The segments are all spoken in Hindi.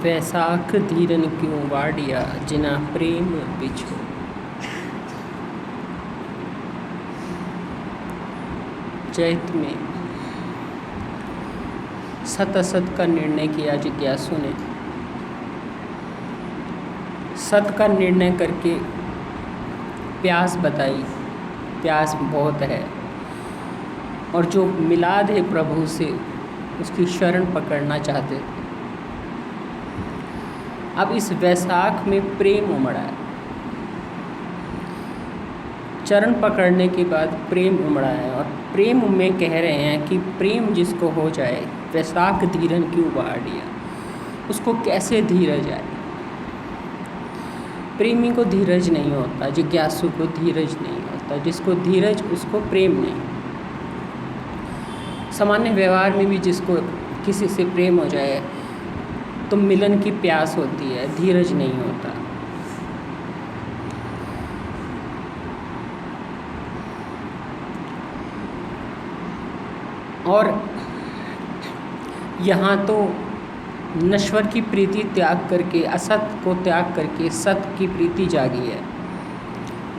वैसाख धीरन क्यों वाडिया जिना प्रेम बिछो। चैत में सत असत का निर्णय किया जिज्ञासु ने। सत का निर्णय करके प्यास बताई, प्यास बहुत है, और जो मिलाद है प्रभु से उसकी शरण पकड़ना चाहते थे। अब इस वैसाख में प्रेम उमड़ा है। चरण पकड़ने के बाद प्रेम उमड़ा है, और प्रेम में कह रहे हैं कि प्रेम जिसको हो जाए, वैसाख धीरन क्यों वाडिया, उसको कैसे धीरज आए। प्रेमी को धीरज नहीं होता, जिज्ञासु को धीरज नहीं होता, जिसको धीरज उसको प्रेम नहीं। सामान्य व्यवहार में भी जिसको किसी से प्रेम हो जाए तो मिलन की प्यास होती है, धीरज नहीं होता। और यहाँ तो नश्वर की प्रीति त्याग करके, असत को त्याग करके सत की प्रीति जागी है,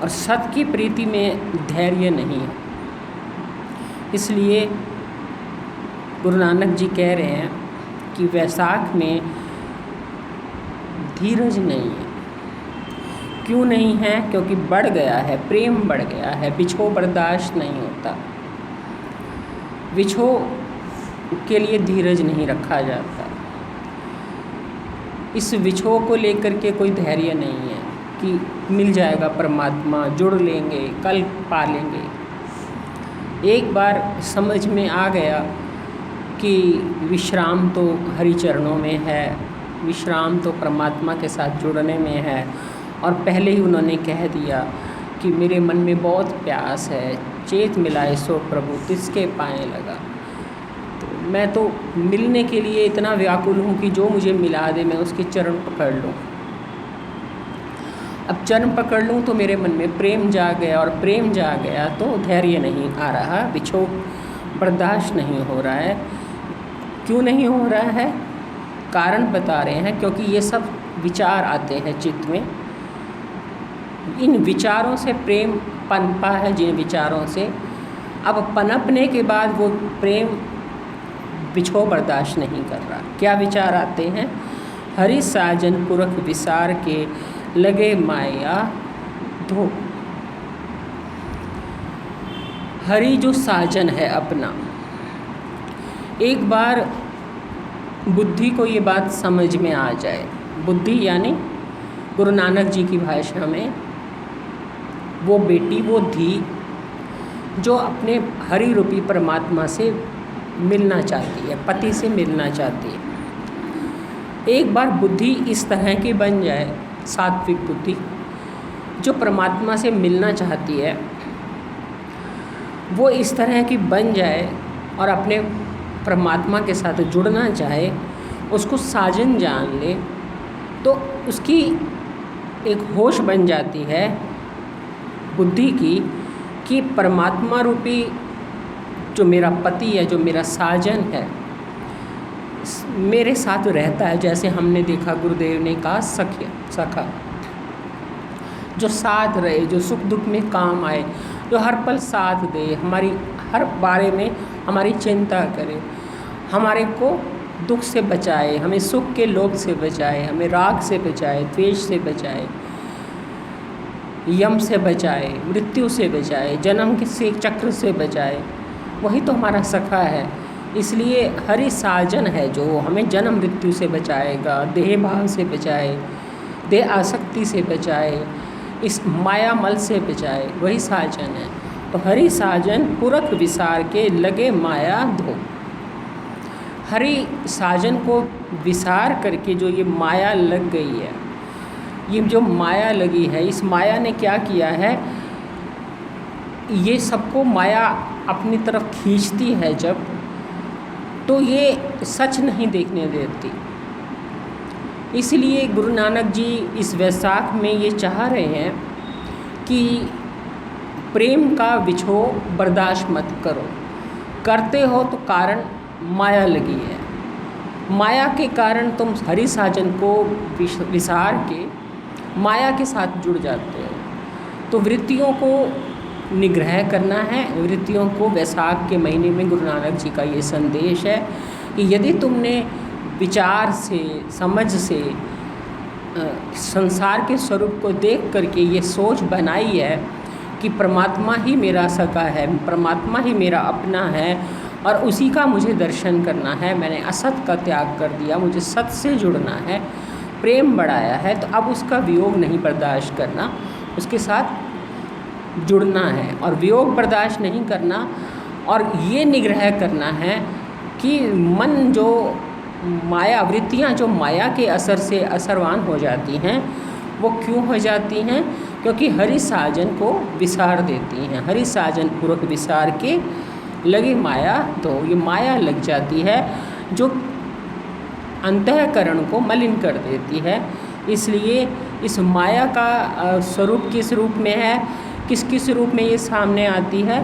और सत की प्रीति में धैर्य नहीं है। इसलिए गुरु नानक जी कह रहे हैं कि वैसाख में धीरज नहीं है। क्यों नहीं है? क्योंकि बढ़ गया है, प्रेम बढ़ गया है, बिछो बर्दाश्त नहीं होता। बिछो के लिए धीरज नहीं रखा जाता। इस विछो को लेकर के कोई धैर्य नहीं है कि मिल जाएगा परमात्मा, जुड़ लेंगे, कल पा लेंगे। एक बार समझ में आ गया कि विश्राम तो हरि चरणों में है, विश्राम तो परमात्मा के साथ जुड़ने में है, और पहले ही उन्होंने कह दिया कि मेरे मन में बहुत प्यास है, चेत मिलाए सो प्रभु तिसके पाए लगा। तो मैं तो मिलने के लिए इतना व्याकुल हूँ कि जो मुझे मिला दे मैं उसके चरण पकड़ लूँ। अब चरण पकड़ लूँ तो मेरे मन में प्रेम जाग गया, और प्रेम जाग गया तो धैर्य नहीं आ रहा, बिछो बर्दाश्त नहीं हो रहा है। क्यों नहीं हो रहा है? कारण बता रहे हैं, क्योंकि ये सब विचार आते हैं चित्त में। इन विचारों से प्रेम पनपा है, जिन विचारों से अब पनपने के बाद वो प्रेम बिछो बर्दाश्त नहीं कर रहा। क्या विचार आते हैं? हरि साजन पुरख विसार के लगे माया धो। हरि जो साजन है अपना, एक बार बुद्धि को ये बात समझ में आ जाए, बुद्धि यानी गुरु नानक जी की भाषा में वो बेटी, वो धी जो अपने हरि रूपी परमात्मा से मिलना चाहती है, पति से मिलना चाहती है। एक बार बुद्धि इस तरह की बन जाए, सात्विक बुद्धि जो परमात्मा से मिलना चाहती है, वो इस तरह की बन जाए और अपने परमात्मा के साथ जुड़ना चाहे, उसको साजन जान ले, तो उसकी एक होश बन जाती है बुद्धि की कि परमात्मा रूपी जो मेरा पति है, जो मेरा साजन है, मेरे साथ रहता है। जैसे हमने देखा गुरुदेव ने कहा सखा, जो साथ रहे, जो सुख दुख में काम आए, जो हर पल साथ दे, हमारी हर बारे में हमारी चिंता करे, हमारे को दुख से बचाए, हमें सुख के लोभ से बचाए, हमें राग से बचाए, द्वेष से बचाए, यम से बचाए, मृत्यु से बचाए, जन्म के चक्र से बचाए, वही तो हमारा सखा है। इसलिए हरि साजन है जो हमें जन्म मृत्यु से बचाएगा, देह भाव से बचाए, देह आसक्ति से बचाए, इस माया मल से बचाए, वही साजन है। तो हरि साजन पुरख विसार के लगे माया धो। हरि साजन को विसार करके जो ये माया लग गई है, ये जो माया लगी है, इस माया ने क्या किया है, ये सबको माया अपनी तरफ खींचती है जब, तो ये सच नहीं देखने देती। इसलिए गुरु नानक जी इस वैसाख में ये चाह रहे हैं कि प्रेम का बिछो बर्दाश्त मत करो, करते हो तो कारण माया लगी है। माया के कारण तुम हरि साजन को विसार के माया के साथ जुड़ जाते हो। तो वृत्तियों को निग्रह करना है। वृत्तियों को वैशाख के महीने में गुरु नानक जी का ये संदेश है कि यदि तुमने विचार से, समझ से, संसार के स्वरूप को देख करके ये सोच बनाई है कि परमात्मा ही मेरा सखा है, परमात्मा ही मेरा अपना है और उसी का मुझे दर्शन करना है, मैंने असत का त्याग कर दिया, मुझे सत से जुड़ना है, प्रेम बढ़ाया है, तो अब उसका वियोग नहीं बर्दाश्त करना, उसके साथ जुड़ना है और वियोग बर्दाश्त नहीं करना। और ये निग्रह करना है कि मन जो माया, वृत्तियाँ जो माया के असर से असरवान हो जाती हैं, वो क्यों हो जाती हैं? क्योंकि हरि साजन को विसार देती हैं। हरि साजन पूर्वक विसार के लगे माया, तो ये माया लग जाती है जो अंतःकरण को मलिन कर देती है। इसलिए इस माया का स्वरूप किस रूप में है, किस किस रूप में ये सामने आती है?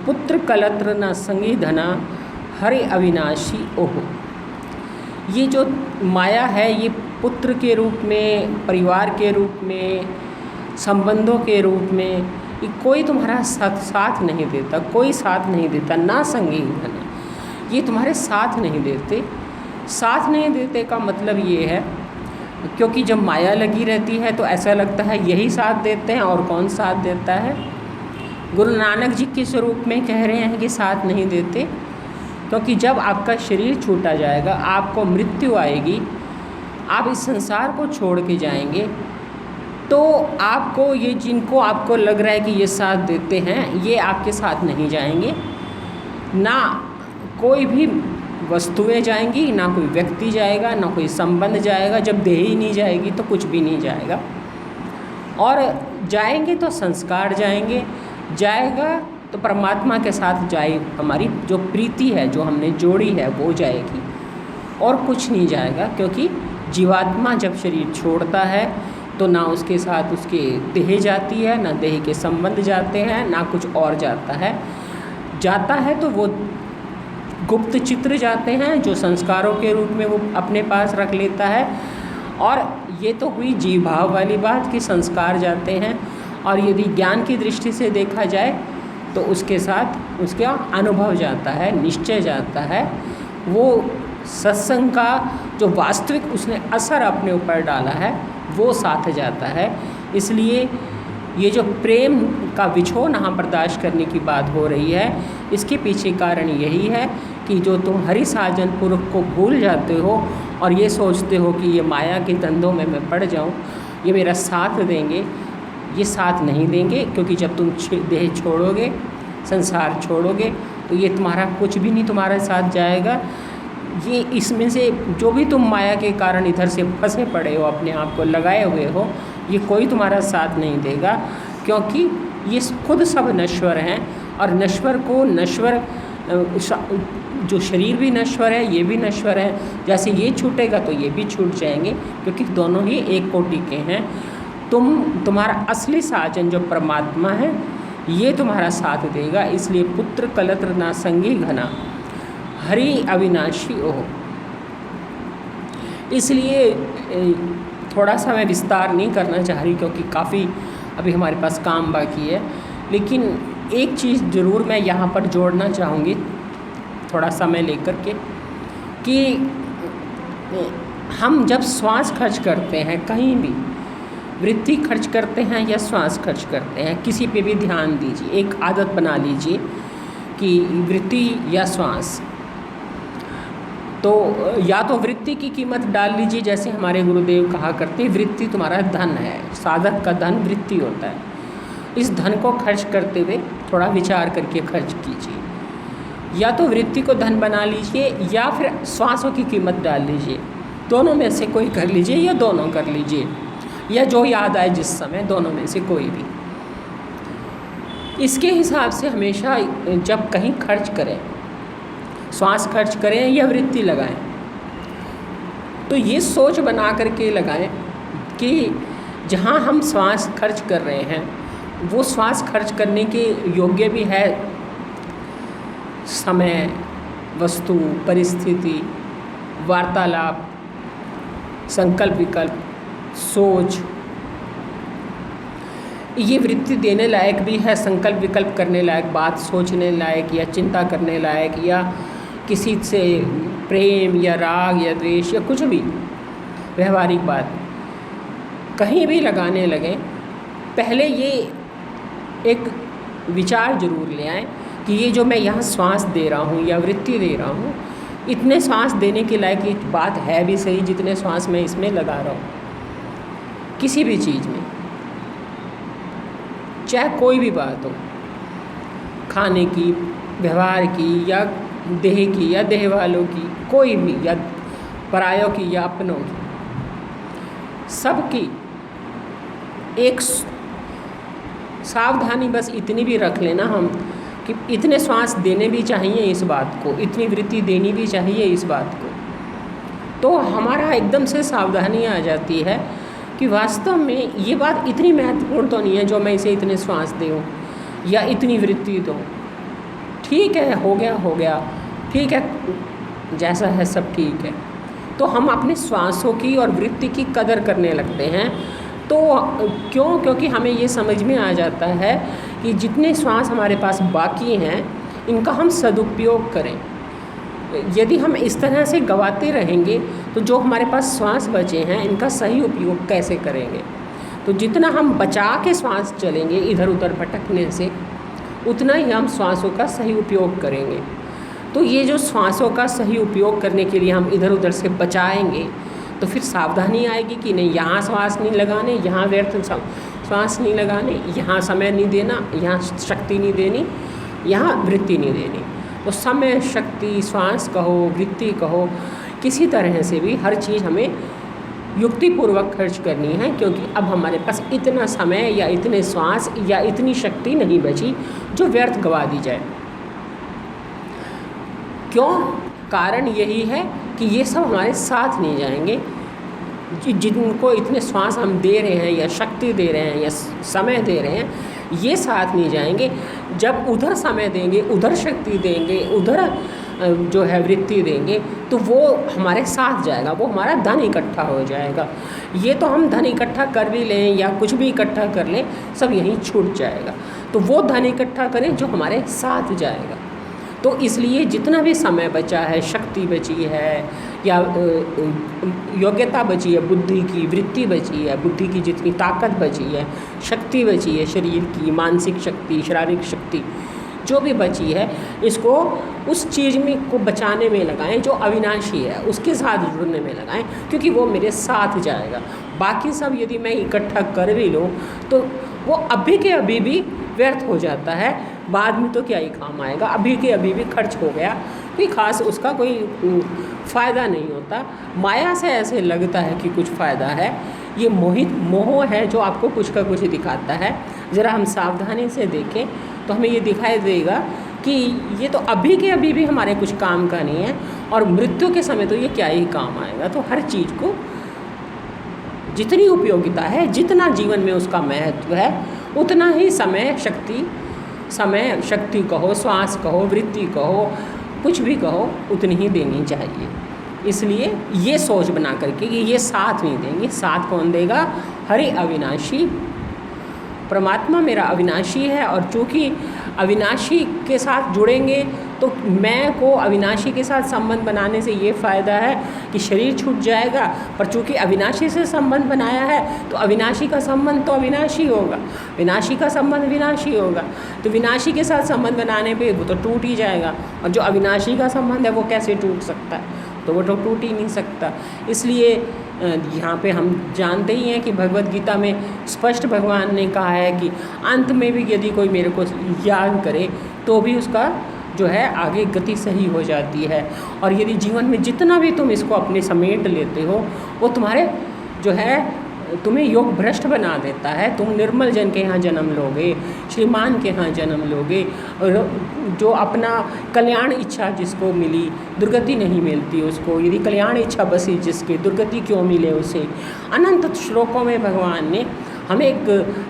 पुत्र कलत्र न संगी धना हरि अविनाशी ओहो। ये जो माया है ये पुत्र के रूप में, परिवार के रूप में, संबंधों के रूप में, ये कोई तुम्हारा साथ नहीं देता, कोई साथ नहीं देता। ना संगी धना, ये तुम्हारे साथ नहीं देते। साथ नहीं देते का मतलब ये है, क्योंकि जब माया लगी रहती है तो ऐसा लगता है यही साथ देते हैं और कौन साथ देता है। गुरु नानक जी के स्वरूप में कह रहे हैं कि साथ नहीं देते, क्योंकि जब आपका शरीर छूटा जाएगा, आपको मृत्यु आएगी, आप इस संसार को छोड़ के जाएंगे, तो आपको ये, जिनको आपको लग रहा है कि ये साथ देते हैं, ये आपके साथ नहीं जाएंगे। ना कोई भी वस्तुएं जाएंगी, ना कोई व्यक्ति जाएगा, ना कोई संबंध जाएगा। जब देह ही नहीं जाएगी तो कुछ भी नहीं जाएगा। और जाएंगे तो संस्कार जाएंगे, जाएगा तो परमात्मा के साथ जाए, हमारी जो प्रीति है, जो हमने जोड़ी है, वो जाएगी और कुछ नहीं जाएगा। क्योंकि जीवात्मा जब शरीर छोड़ता है तो ना उसके साथ उसके देह जाती है, ना देह के संबंध जाते हैं, ना कुछ और जाता है। जाता है तो वो गुप्त चित्र जाते हैं जो संस्कारों के रूप में वो अपने पास रख लेता है। और ये तो हुई जीव भाव वाली बात कि संस्कार जाते हैं। और यदि ज्ञान की दृष्टि से देखा जाए तो उसके साथ उसका अनुभव जाता है, निश्चय जाता है, वो सत्संग का जो वास्तविक उसने असर अपने ऊपर डाला है वो साथ जाता है। इसलिए ये जो प्रेम का विछोह ना बर्दाश्त करने की बात हो रही है, इसके पीछे कारण यही है कि जो तुम हरि साजन पुरुष को भूल जाते हो और ये सोचते हो कि ये माया के धंधों में मैं पड़ जाऊं, ये मेरा साथ देंगे, ये साथ नहीं देंगे। क्योंकि जब तुम देह छोड़ोगे, संसार छोड़ोगे, तो ये तुम्हारा कुछ भी नहीं तुम्हारे साथ जाएगा। ये इसमें से जो भी तुम माया के कारण इधर से फंसे पड़े हो, अपने आप को लगाए हुए हो, ये कोई तुम्हारा साथ नहीं देगा। क्योंकि ये खुद सब नश्वर हैं और नश्वर को नश्वर, जो शरीर भी नश्वर है, ये भी नश्वर है। जैसे ये छूटेगा तो ये भी छूट जाएंगे, क्योंकि दोनों ही एक कोटि के हैं। तुम्हारा असली साजन जो परमात्मा है, ये तुम्हारा साथ देगा। इसलिए पुत्र कलत्र ना संगी घना हरि अविनाशी ओह। इसलिए थोड़ा सा मैं विस्तार नहीं करना चाह रही, क्योंकि काफ़ी अभी हमारे पास काम बाकी है। लेकिन एक चीज़ ज़रूर मैं यहाँ पर जोड़ना चाहूँगी, थोड़ा समय लेकर के, कि हम जब श्वास खर्च करते हैं, कहीं भी वृत्ति खर्च करते हैं या श्वास खर्च करते हैं, किसी पे भी ध्यान दीजिए। एक आदत बना लीजिए कि वृत्ति या श्वास, तो या तो वृत्ति की कीमत डाल लीजिए। जैसे हमारे गुरुदेव कहा करते हैं, वृत्ति तुम्हारा धन है, साधक का धन वृत्ति होता है। इस धन को खर्च करते हुए थोड़ा विचार करके खर्च कीजिए। या तो वृत्ति को धन बना लीजिए या फिर श्वासों की कीमत डाल लीजिए। दोनों में से कोई कर लीजिए या दोनों कर लीजिए, या जो याद आए जिस समय, दोनों में से कोई भी। इसके हिसाब से हमेशा जब कहीं खर्च करें, श्वास खर्च करें या वृत्ति लगाएं, तो ये सोच बना करके लगाएं कि जहाँ हम श्वास खर्च कर रहे हैं वो श्वास खर्च करने के योग्य भी है, समय, वस्तु, परिस्थिति, वार्तालाप, संकल्प विकल्प, सोच, ये वृत्ति देने लायक भी है। संकल्प विकल्प करने लायक, बात सोचने लायक या चिंता करने लायक, या किसी से प्रेम या राग या द्वेष या कुछ भी व्यवहारिक बात कहीं भी लगाने लगें, पहले ये एक विचार जरूर ले आएँ कि ये जो मैं यहाँ श्वास दे रहा हूँ या वृत्ति दे रहा हूँ, इतने श्वास देने के लायक ये बात है भी सही जितने श्वास मैं इसमें लगा रहा हूँ। किसी भी चीज़ में, चाहे कोई भी बात हो, खाने की, व्यवहार की, या देह की या देह वालों की, कोई भी, या परायों की या अपनों की, सबकी एक सावधानी बस इतनी भी रख लेना हम कि इतने श्वास देने भी चाहिए इस बात को, इतनी वृत्ति देनी भी चाहिए इस बात को। तो हमारा एकदम से सावधानी आ जाती है कि वास्तव में ये बात इतनी महत्वपूर्ण तो नहीं है जो मैं इसे इतने श्वास दूँ या इतनी वृत्ति दूँ। ठीक है, हो गया, ठीक है, जैसा है सब ठीक है। तो हम अपने श्वासों की और वृत्ति की कदर करने लगते हैं। तो क्योंकि हमें ये समझ में आ जाता है कि जितने श्वास हमारे पास बाकी हैं इनका हम सदुपयोग करें। यदि हम इस तरह से गवाते रहेंगे तो जो हमारे पास श्वास बचे हैं इनका सही उपयोग कैसे करेंगे। तो जितना हम बचा के श्वास चलेंगे इधर उधर भटकने से, उतना ही हम श्वासों का सही उपयोग करेंगे। तो ये जो श्वासों का सही उपयोग करने के लिए हम इधर उधर से बचाएंगे तो फिर सावधानी आएगी कि नहीं, यहाँ श्वास नहीं लगाने, यहाँ व्यर्थ श्वास नहीं लगाने, यहाँ समय नहीं देना, यहाँ शक्ति नहीं देनी, यहाँ वृत्ति नहीं देनी। तो समय, शक्ति, श्वास कहो, वृत्ति कहो, किसी तरह से भी हर चीज़ हमें युक्तिपूर्वक खर्च करनी है, क्योंकि अब हमारे पास इतना समय या इतने श्वास या इतनी शक्ति नहीं बची जो व्यर्थ गवा दी जाए। क्यों? कारण यही है कि ये सब हमारे साथ नहीं जाएंगे। जिनको इतने श्वास हम दे रहे हैं या शक्ति दे रहे हैं या समय दे रहे हैं, ये साथ नहीं जाएंगे। जब उधर समय देंगे, उधर शक्ति देंगे, उधर जो है वृत्ति देंगे, तो वो हमारे साथ जाएगा, वो हमारा धन इकट्ठा हो जाएगा। ये तो हम धन इकट्ठा कर भी लें या कुछ भी इकट्ठा कर लें, सब यहीं छूट जाएगा। तो वो धन इकट्ठा करें जो हमारे साथ जाएगा। तो इसलिए जितना भी समय बचा है, शक्ति बची है या योग्यता बची है, बुद्धि की, वृत्ति बची है, बुद्धि की जितनी ताकत बची है, शक्ति बची है, शरीर की, मानसिक शक्ति, शारीरिक शक्ति जो भी बची है, इसको उस चीज़ में को बचाने में लगाएं जो अविनाशी है, उसके साथ जुड़ने में लगाएं, क्योंकि वो मेरे साथ जाएगा। बाकी सब यदि मैं इकट्ठा कर भी लूँ तो वो अभी के अभी भी व्यर्थ हो जाता है, बाद में तो क्या ही काम आएगा। अभी के अभी भी खर्च हो गया, कोई ख़ास उसका कोई फ़ायदा नहीं होता। माया से ऐसे लगता है कि कुछ फ़ायदा है, ये मोह है जो आपको कुछ का कुछ दिखाता है। ज़रा हम सावधानी से देखें तो हमें ये दिखाई देगा कि ये तो अभी के अभी भी हमारे कुछ काम का नहीं है, और मृत्यु के समय तो ये क्या ही काम आएगा। तो हर चीज़ को जितनी उपयोगिता है, जितना जीवन में उसका महत्व है, उतना ही समय शक्ति कहो, श्वास कहो, वृत्ति कहो, कुछ भी कहो, उतनी ही देनी चाहिए। इसलिए ये सोच बना करके कि ये साथ नहीं देंगे। साथ कौन देगा? हरि अविनाशी परमात्मा मेरा अविनाशी है, और चूँकि अविनाशी के साथ जुड़ेंगे तो मैं को अविनाशी के साथ संबंध बनाने से ये फ़ायदा है कि शरीर छूट जाएगा, पर चूँकि अविनाशी से संबंध बनाया है तो अविनाशी का संबंध तो अविनाशी होगा, विनाशी का संबंध विनाशी होगा। तो विनाशी के साथ संबंध बनाने पे वो तो टूट ही जाएगा, और जो अविनाशी का संबंध है वो कैसे टूट सकता है? तो वो तो टूट ही नहीं सकता। इसलिए यहाँ पे हम जानते ही हैं कि भगवत गीता में स्पष्ट भगवान ने कहा है कि अंत में भी यदि कोई मेरे को याद करे तो भी उसका जो है आगे गति सही हो जाती है। और यदि जीवन में जितना भी तुम इसको अपने समेट लेते हो, वो तुम्हारे जो है तुम्हें योग भ्रष्ट बना देता है। तुम निर्मल जन के यहाँ जन्म लोगे, श्रीमान के यहाँ जन्म लोगे, और जो अपना कल्याण इच्छा जिसको मिली दुर्गति नहीं मिलती उसको, यदि कल्याण इच्छा बसी जिसके दुर्गति क्यों मिले उसे। अनंत श्लोकों में भगवान ने हमें एक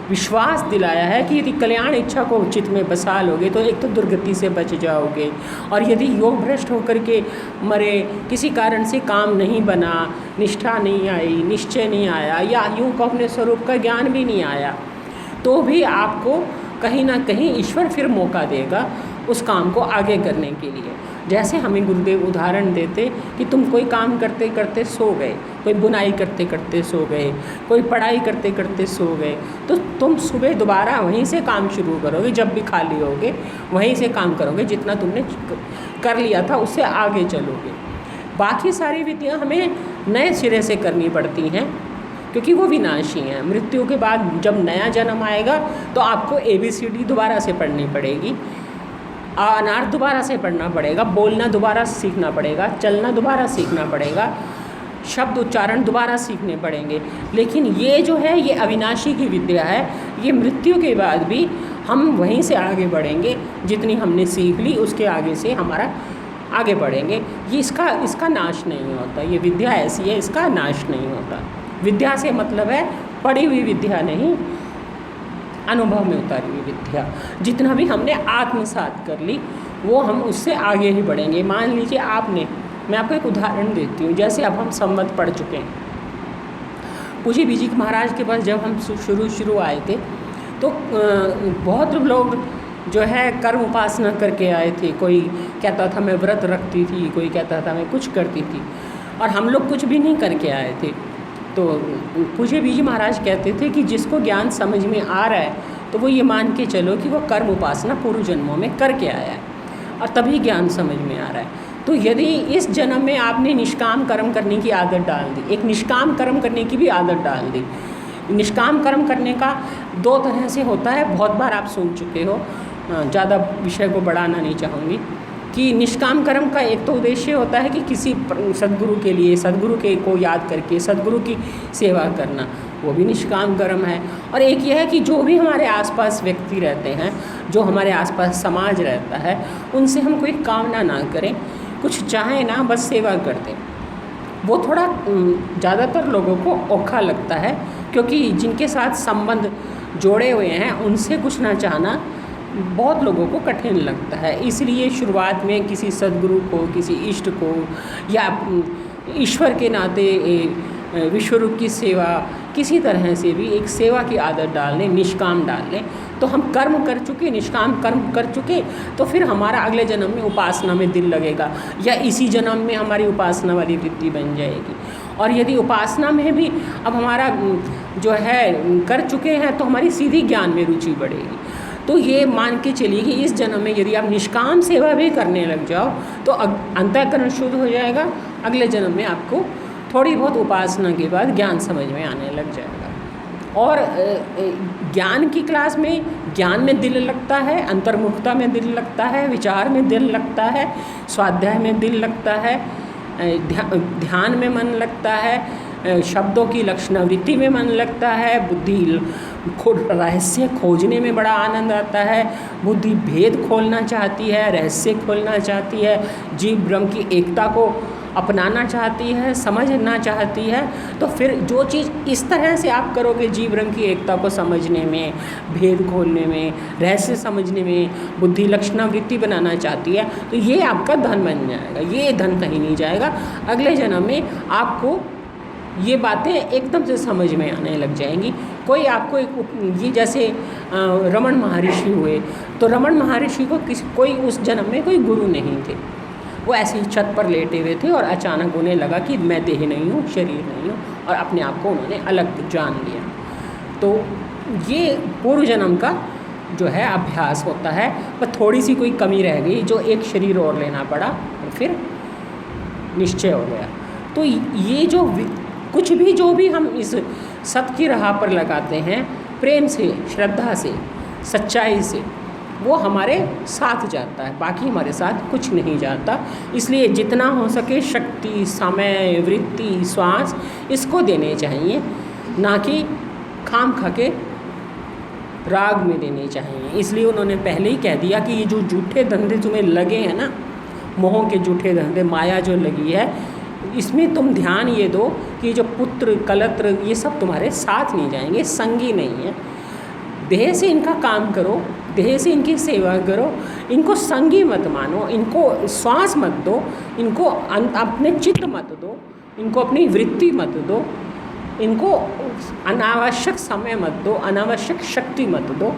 विश्वास दिलाया है कि यदि कल्याण इच्छा को चित्त में बसा लोगे तो एक तो दुर्गति से बच जाओगे, और यदि योग भ्रष्ट होकर के मरे, किसी कारण से काम नहीं बना, निष्ठा नहीं आई, निश्चय नहीं आया, या यूँ को अपने स्वरूप का ज्ञान भी नहीं आया, तो भी आपको कहीं ना कहीं ईश्वर फिर मौका देगा उस काम को आगे करने के लिए। जैसे हमें गुरुदेव उदाहरण देते कि तुम कोई काम करते करते सो गए, कोई बुनाई करते करते सो गए, कोई पढ़ाई करते करते सो गए, तो तुम सुबह दोबारा वहीं से काम शुरू करोगे, जब भी खाली होगे वहीं से काम करोगे, जितना तुमने कर लिया था उससे आगे चलोगे। बाकी सारी विधियाँ हमें नए सिरे से करनी पड़ती हैं, क्योंकि वो विनाशी हैं। मृत्यु के बाद जब नया जन्म आएगा तो आपको ABCD दोबारा से पढ़नी पड़ेगी, अनार्थ दोबारा से पढ़ना पड़ेगा, बोलना दोबारा सीखना पड़ेगा, चलना दोबारा सीखना पड़ेगा, शब्द उच्चारण दोबारा सीखने पड़ेंगे। लेकिन ये जो है ये अविनाशी की विद्या है, ये मृत्यु के बाद भी हम वहीं से आगे बढ़ेंगे, जितनी हमने सीख ली उसके आगे से हमारा आगे बढ़ेंगे। ये इसका नाश नहीं होता, ये विद्या ऐसी है, इसका नाश नहीं होता। विद्या से मतलब है पढ़ी हुई विद्या नहीं, अनुभव में उतारी हुई विद्या। जितना भी हमने आत्मसात कर ली वो हम उससे आगे ही बढ़ेंगे। मान लीजिए मैं आपको एक उदाहरण देती हूँ। जैसे अब हम संवत पढ़ चुके हैं, पूज्य बीजी महाराज के पास जब हम शुरू आए थे तो बहुत लोग जो है कर्म उपासना करके आए थे। कोई कहता था मैं व्रत रखती थी, कोई कहता था मैं कुछ करती थी, और हम लोग कुछ भी नहीं करके आए थे। तो पूज्य बीजी महाराज कहते थे कि जिसको ज्ञान समझ में आ रहा है तो वो ये मान के चलो कि वो कर्म उपासना पूर्व जन्मों में करके आया है और तभी ज्ञान समझ में आ रहा है। तो यदि इस जन्म में आपने निष्काम कर्म करने की आदत डाल दी, एक निष्काम कर्म करने की भी आदत डाल दी। निष्काम कर्म करने का 2 तरह से होता है, बहुत बार आप सुन चुके हो, ज़्यादा विषय को बढ़ाना नहीं चाहूँगी। कि निष्काम कर्म का एक तो उद्देश्य होता है कि किसी सद्गुरु के लिए, सद्गुरु के को याद करके सद्गुरु की सेवा करना, वो भी निष्काम कर्म है। और एक यह है कि जो भी हमारे आसपास व्यक्ति रहते हैं, जो हमारे आसपास समाज रहता है, उनसे हम कोई कामना ना करें, कुछ चाहें ना, बस सेवा कर दें। वो थोड़ा ज़्यादातर लोगों को औखा लगता है, क्योंकि जिनके साथ संबंध जोड़े हुए हैं उनसे कुछ ना चाहना बहुत लोगों को कठिन लगता है। इसलिए शुरुआत में किसी सद्गुरु को, किसी इष्ट को, या ईश्वर के नाते विश्वरूप की सेवा, किसी तरह से भी एक सेवा की आदत डाल लें, निष्काम डाल लें, तो हम कर्म कर चुके, निष्काम कर्म कर चुके, तो फिर हमारा अगले जन्म में उपासना में दिल लगेगा, या इसी जन्म में हमारी उपासना वाली वृत्ति बन जाएगी। और यदि उपासना में भी अब हमारा जो है कर चुके हैं तो हमारी सीधी ज्ञान में रुचि बढ़ेगी। तो ये मान के चलिए कि इस जन्म में यदि आप निष्काम सेवा भी करने लग जाओ तो अंतःकरण शुद्ध हो जाएगा, अगले जन्म में आपको थोड़ी बहुत उपासना के बाद ज्ञान समझ में आने लग जाएगा। और ज्ञान की क्लास में ज्ञान में दिल लगता है, अंतर्मुखता में दिल लगता है, विचार में दिल लगता है, स्वाध्याय में दिल लगता है, ध्यान में मन लगता है, शब्दों की लक्षणावृत्ति में मन लगता है, बुद्धि रहस्य खोजने में बड़ा आनंद आता है, बुद्धि भेद खोलना चाहती है, रहस्य खोलना चाहती है, जीव ब्रह्म की एकता को अपनाना चाहती है, समझना चाहती है। तो फिर जो चीज़ इस तरह से आप करोगे, जीव ब्रह्म की एकता को समझने में, भेद खोलने में, रहस्य समझने में, बुद्धि लक्षणावृत्ति बनाना चाहती है, तो ये आपका धन बन जाएगा। ये धन कहीं नहीं जाएगा। अगले जन्म में आपको ये बातें एकदम से समझ में आने लग जाएंगी। कोई आपको ये जैसे रमण महर्षि हुए, तो रमण महर्षि को कोई उस जन्म में कोई गुरु नहीं थे, वो ऐसे ही छत पर लेटे हुए थे और अचानक उन्हें लगा कि मैं देह नहीं हूँ, शरीर नहीं हूँ, और अपने आप को उन्होंने अलग जान लिया। तो ये पूर्व जन्म का जो है अभ्यास होता है। पर थोड़ी सी कोई कमी रह गई, जो एक शरीर और लेना पड़ा और फिर निश्चय हो गया। तो ये जो कुछ भी जो भी हम इस सत्य की राह पर लगाते हैं, प्रेम से, श्रद्धा से, सच्चाई से, वो हमारे साथ जाता है, बाकी हमारे साथ कुछ नहीं जाता। इसलिए जितना हो सके शक्ति, समय, वृत्ति, श्वास इसको देने चाहिए, ना कि खाम खा के राग में देने चाहिए। इसलिए उन्होंने पहले ही कह दिया कि ये जो झूठे धंधे तुम्हें लगे हैं ना, मोह के झूठे धंधे, माया जो लगी है, इसमें तुम ध्यान ये दो कि जो पुत्र कलत्र ये सब तुम्हारे साथ नहीं जाएंगे, संगी नहीं है। देह से इनका काम करो, देह से इनकी सेवा करो, इनको संगी मत मानो, इनको श्वास मत दो, इनको अपने चित्त मत दो, इनको अपनी वृत्ति मत दो, इनको अनावश्यक समय मत दो, अनावश्यक शक्ति मत दो।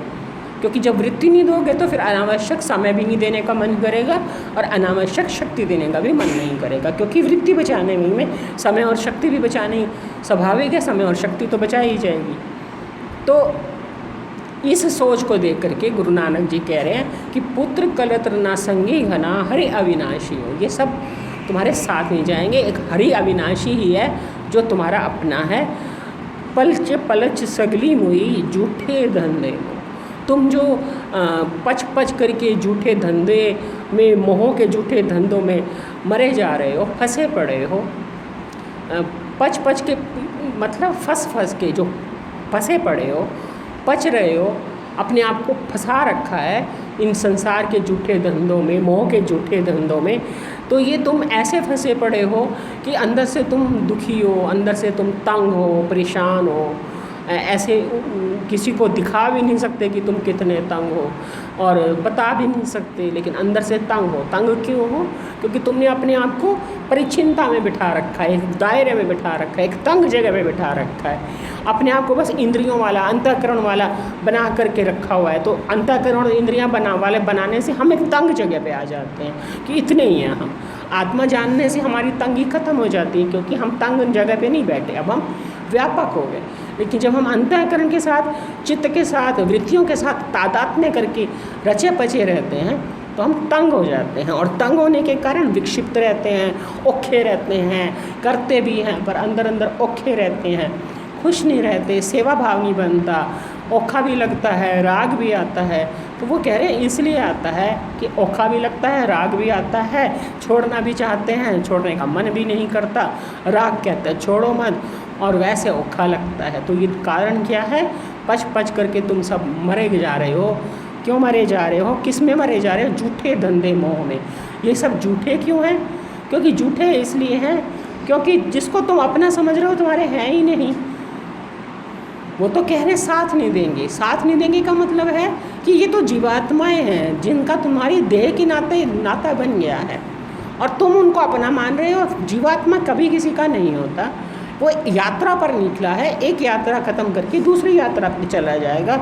क्योंकि जब वृत्ति नहीं दोगे तो फिर अनावश्यक समय भी नहीं देने का मन करेगा और अनावश्यक शक्ति देने का भी मन नहीं करेगा। क्योंकि वृत्ति बचाने में समय और शक्ति भी बचानी स्वाभाविक है, समय और शक्ति तो बचा ही जाएगी। तो इस सोच को देख करके गुरु नानक जी कह रहे हैं कि पुत्र कलत्र ना संगी घना हरि अविनाशी हो। ये सब तुम्हारे साथ नहीं जाएंगे, एक हरि अविनाशी ही है जो तुम्हारा अपना है। पलच पलच सगली मुई झूठे धंधे हो। तुम जो पच पच करके झूठे धंधे में, मोह के झूठे धंधों में मरे जा रहे हो, फंसे पड़े हो। पच पच के मतलब फंस के जो फंसे पड़े हो, पच रहे हो, अपने आप को फंसा रखा है इन संसार के झूठे धंधों में, मोह के झूठे धंधों में। तो ये तुम ऐसे फंसे पड़े हो कि अंदर से तुम दुखी हो, अंदर से तुम तंग हो, परेशान हो, ऐसे किसी को दिखा भी नहीं सकते कि तुम कितने तंग हो और बता भी नहीं सकते, लेकिन अंदर से तंग हो। तंग क्यों हो? क्योंकि तुमने अपने आप को परिचिनता में बिठा रखा है, एक दायरे में बिठा रखा है, एक तंग जगह में बिठा रखा है। अपने आप को बस इंद्रियों वाला, अंतःकरण वाला बना करके रखा हुआ है। तो अंतःकरण और इंद्रियां बनाने से हम एक तंग जगह पे आ जाते हैं कि इतने ही हैं हम। आत्मा जानने से हमारी तंगी खत्म हो जाती है, क्योंकि हम तंग जगह पे नहीं बैठे, अब हम व्यापक हो गए। लेकिन जब हम अंतःकरण के साथ, चित्त के साथ, वृत्तियों के साथ तादात्म्य करके रचे पचे रहते हैं तो हम तंग हो जाते हैं। और तंग होने के कारण विक्षिप्त रहते हैं, औखे रहते हैं, करते भी हैं पर अंदर अंदर औखे रहते हैं, खुश नहीं रहते, सेवा भाव नहीं बनता, औखा भी लगता है, राग भी आता है। तो वो कह रहे हैं इसलिए आता है कि औखा भी लगता है, राग भी आता है, छोड़ना भी चाहते हैं, छोड़ने का मन भी नहीं करता। राग कहता है छोड़ो मत, और वैसे औखा लगता है। तो ये कारण क्या है? पच पच करके तुम सब मरे जा रहे हो। क्यों मरे जा रहे हो? किस में मरे जा रहे हो? झूठे धंधे मोह में। ये सब झूठे क्यों हैं? क्योंकि झूठे इसलिए हैं क्योंकि जिसको तुम अपना समझ रहे हो तुम्हारे हैं ही नहीं। वो तो कह रहे साथ नहीं देंगे। साथ नहीं देंगे का मतलब है कि ये तो जीवात्माएं हैं जिनका तुम्हारी देह के नाते नाता बन गया है और तुम उनको अपना मान रहे हो। जीवात्मा कभी किसी का नहीं होता, वो यात्रा पर निकला है, एक यात्रा ख़त्म करके दूसरी यात्रा पर चला जाएगा।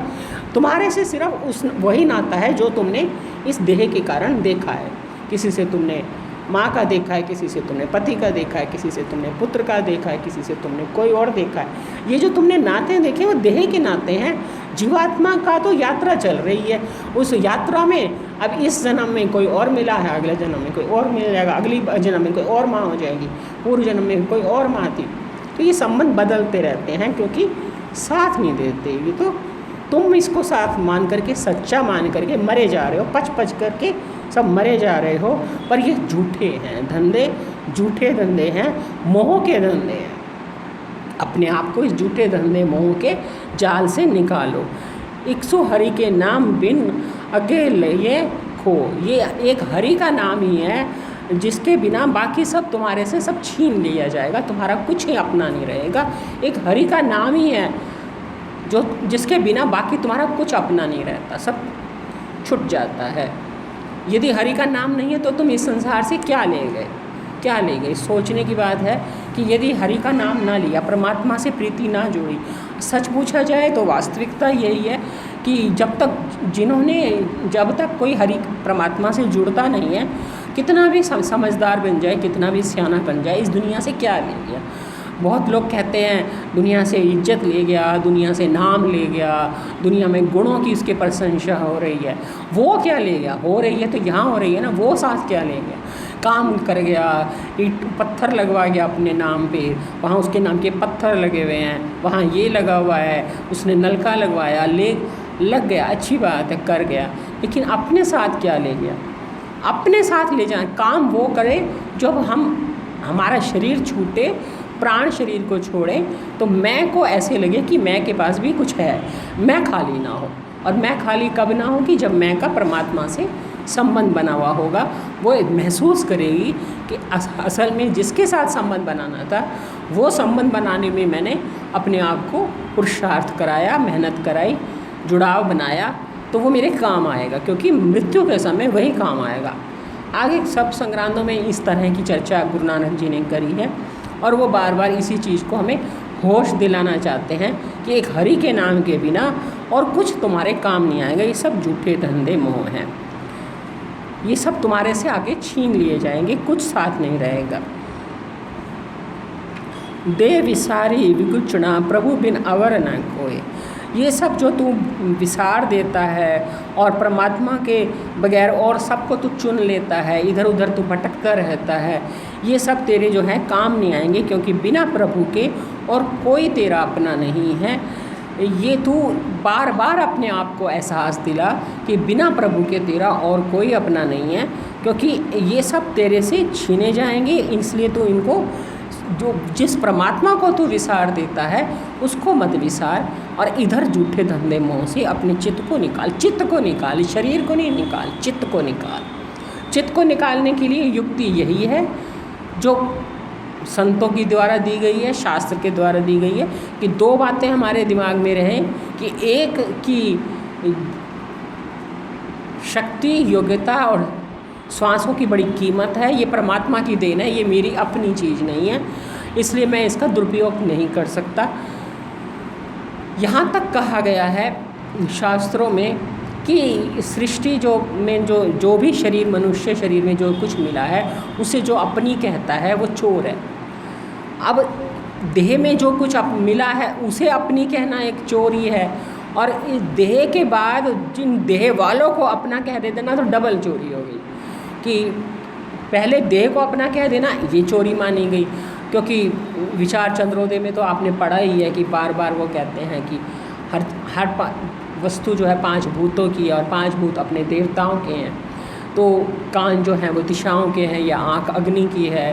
तुम्हारे से सिर्फ वही नाता है जो तुमने इस देह के कारण देखा है। किसी से तुमने माँ का देखा है, किसी से तुमने पति का देखा है, किसी से तुमने पुत्र का देखा है, किसी से तुमने कोई और देखा है। ये जो तुमने नाते देखे वो देह के नाते हैं। जीवात्मा का तो यात्रा चल रही है। उस यात्रा में अब इस जन्म में कोई और मिला है, अगले जन्म में कोई और मिल जाएगा, अगली जन्म में कोई और माँ हो जाएगी, पूर्व जन्म में कोई और माँ थी। तो ये संबंध बदलते रहते हैं क्योंकि साथ नहीं देते। ये तो तुम इसको साथ मान करके, सच्चा मान करके मरे जा रहे हो, पच पच करके सब मरे जा रहे हो। पर ये झूठे हैं धंधे, झूठे धंधे हैं, मोह के धंधे हैं। अपने आप को इस झूठे धंधे मोह के जाल से निकालो। 100 हरि के नाम बिन अगे लिए खो। ये एक हरि का नाम ही है जिसके बिना बाकी सब तुम्हारे से सब छीन लिया जाएगा, तुम्हारा कुछ ही अपना नहीं रहेगा। एक हरि का नाम ही है जो जिसके बिना बाकी तुम्हारा कुछ अपना नहीं रहता, सब छूट जाता है। यदि हरि का नाम नहीं है तो तुम इस संसार से क्या ले गए? क्या ले गए? सोचने की बात है कि यदि हरि का नाम ना लिया, परमात्मा से प्रीति ना जोड़ी। सच पूछा जाए तो वास्तविकता यही है कि जब तक कोई हरि परमात्मा से जुड़ता नहीं है, कितना भी समझदार बन जाए, कितना भी सियाना बन जाए, इस दुनिया से क्या ले गया? बहुत लोग कहते हैं दुनिया से इज्जत ले गया, दुनिया से नाम ले गया, दुनिया में गुणों की उसके प्रशंसा हो रही है। वो क्या ले गया? हो रही है तो यहाँ हो रही है ना, वो साथ क्या ले गया? काम कर गया, ईंट पत्थर लगवा गया अपने नाम पे, वहाँ उसके नाम के पत्थर लगे हुए हैं, वहाँ ये लगा हुआ है, उसने नलका लगवाया, लग गया, अच्छी बात है, कर गया। लेकिन अपने साथ क्या ले गया? अपने साथ ले जाए काम वो करे जब हमारा शरीर छूटे, प्राण शरीर को छोड़ें, तो मैं को ऐसे लगे कि मैं के पास भी कुछ है, मैं खाली ना हो। और मैं खाली कब ना हो कि जब मैं का परमात्मा से संबंध बना हुआ होगा, वो महसूस करेगी कि असल में जिसके साथ संबंध बनाना था वो संबंध बनाने में मैंने अपने आप को पुरुषार्थ कराया, मेहनत कराई, जुड़ाव बनाया, तो वो मेरे काम आएगा, क्योंकि मृत्यु के समय वही काम आएगा। आगे सब संग्रांथों में इस तरह की चर्चा गुरु नानक जी ने करी है और वो बार बार इसी चीज़ को हमें होश दिलाना चाहते हैं कि एक हरि के नाम के बिना और कुछ तुम्हारे काम नहीं आएगा। ये सब झूठे धंधे मोह हैं, ये सब तुम्हारे से आगे छीन लिए जाएंगे, कुछ साथ नहीं रहेगा। दे विसारी विगुचना प्रभु बिन अवर न कोई, ये सब जो तू विसार देता है और परमात्मा के बगैर और सबको तू चुन लेता है, इधर उधर तू भटकता रहता है, ये सब तेरे जो है काम नहीं आएंगे, क्योंकि बिना प्रभु के और कोई तेरा अपना नहीं है। ये तू बार बार अपने आप को एहसास दिला कि बिना प्रभु के तेरा और कोई अपना नहीं है, क्योंकि ये सब तेरे से छीने जाएंगे। इसलिए तू इनको जो जिस परमात्मा को तू विसार देता है उसको मत विसार, और इधर झूठे धंधे मोह से अपने चित्त को निकाल। चित्त को निकाल, शरीर को नहीं निकाल, चित्त को निकाल। चित्त को निकालने के लिए युक्ति यही है जो संतों की द्वारा दी गई है, शास्त्र के द्वारा दी गई है, कि दो बातें हमारे दिमाग में रहें कि एक की शक्ति, योग्यता और श्वासों की बड़ी कीमत है, ये परमात्मा की देन है, ये मेरी अपनी चीज़ नहीं है, इसलिए मैं इसका दुरुपयोग नहीं कर सकता। यहाँ तक कहा गया है शास्त्रों में कि सृष्टि जो भी शरीर, मनुष्य शरीर में जो कुछ मिला है उसे जो अपनी कहता है वो चोर है। अब देह में जो कुछ मिला है उसे अपनी कहना एक चोरी है, और इस देह के बाद जिन देह वालों को अपना कह दे देना तो डबल चोरी हो गई। कि पहले देह को अपना कह देना ये चोरी मानी गई, क्योंकि विचार चंद्रोदय में तो आपने पढ़ा ही है कि बार बार वो कहते हैं कि हर वस्तु जो है 5 भूतों की है और 5 भूत अपने देवताओं के हैं। तो कान जो हैं वो दिशाओं के हैं, या आँख अग्नि की है,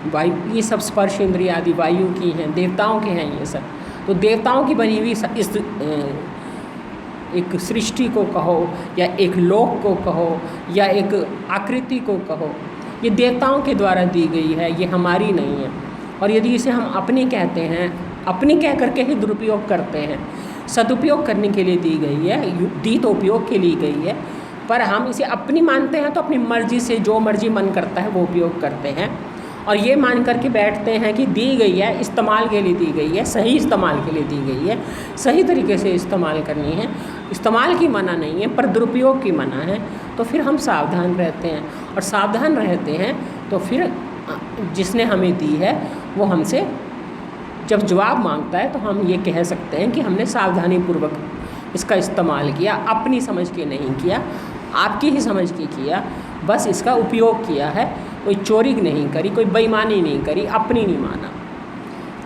वायु, ये सब स्पर्श इंद्रिय आदि वायु की हैं, देवताओं के हैं ये सब। तो देवताओं की बनी हुई इस एक सृष्टि को कहो या एक लोक को कहो या एक आकृति को कहो, ये देवताओं के द्वारा दी गई है, ये हमारी नहीं है। और यदि इसे हम अपनी कहते हैं, अपनी कह करके ही दुरुपयोग करते हैं, सदुपयोग करने के लिए दी गई है, दी तो उपयोग के लिए गई है, पर हम इसे अपनी मानते हैं तो अपनी मर्जी से जो मर्जी मन करता है वो उपयोग करते हैं, और ये मान करके बैठते हैं कि दी गई है, इस्तेमाल के लिए दी गई है, सही इस्तेमाल के लिए दी गई है, सही तरीके से इस्तेमाल करनी है, इस्तेमाल की मना नहीं है पर दुरुपयोग की मना है। तो फिर हम सावधान रहते हैं, और सावधान रहते हैं तो फिर जिसने हमें दी है वो हमसे जब जवाब मांगता है तो हम ये कह सकते हैं कि हमने सावधानीपूर्वक इसका इस्तेमाल किया, अपनी समझ के नहीं किया, आपकी ही समझ के किया, बस इसका उपयोग किया है, कोई चोरी नहीं करी, कोई बेईमानी नहीं करी, अपनी नहीं माना।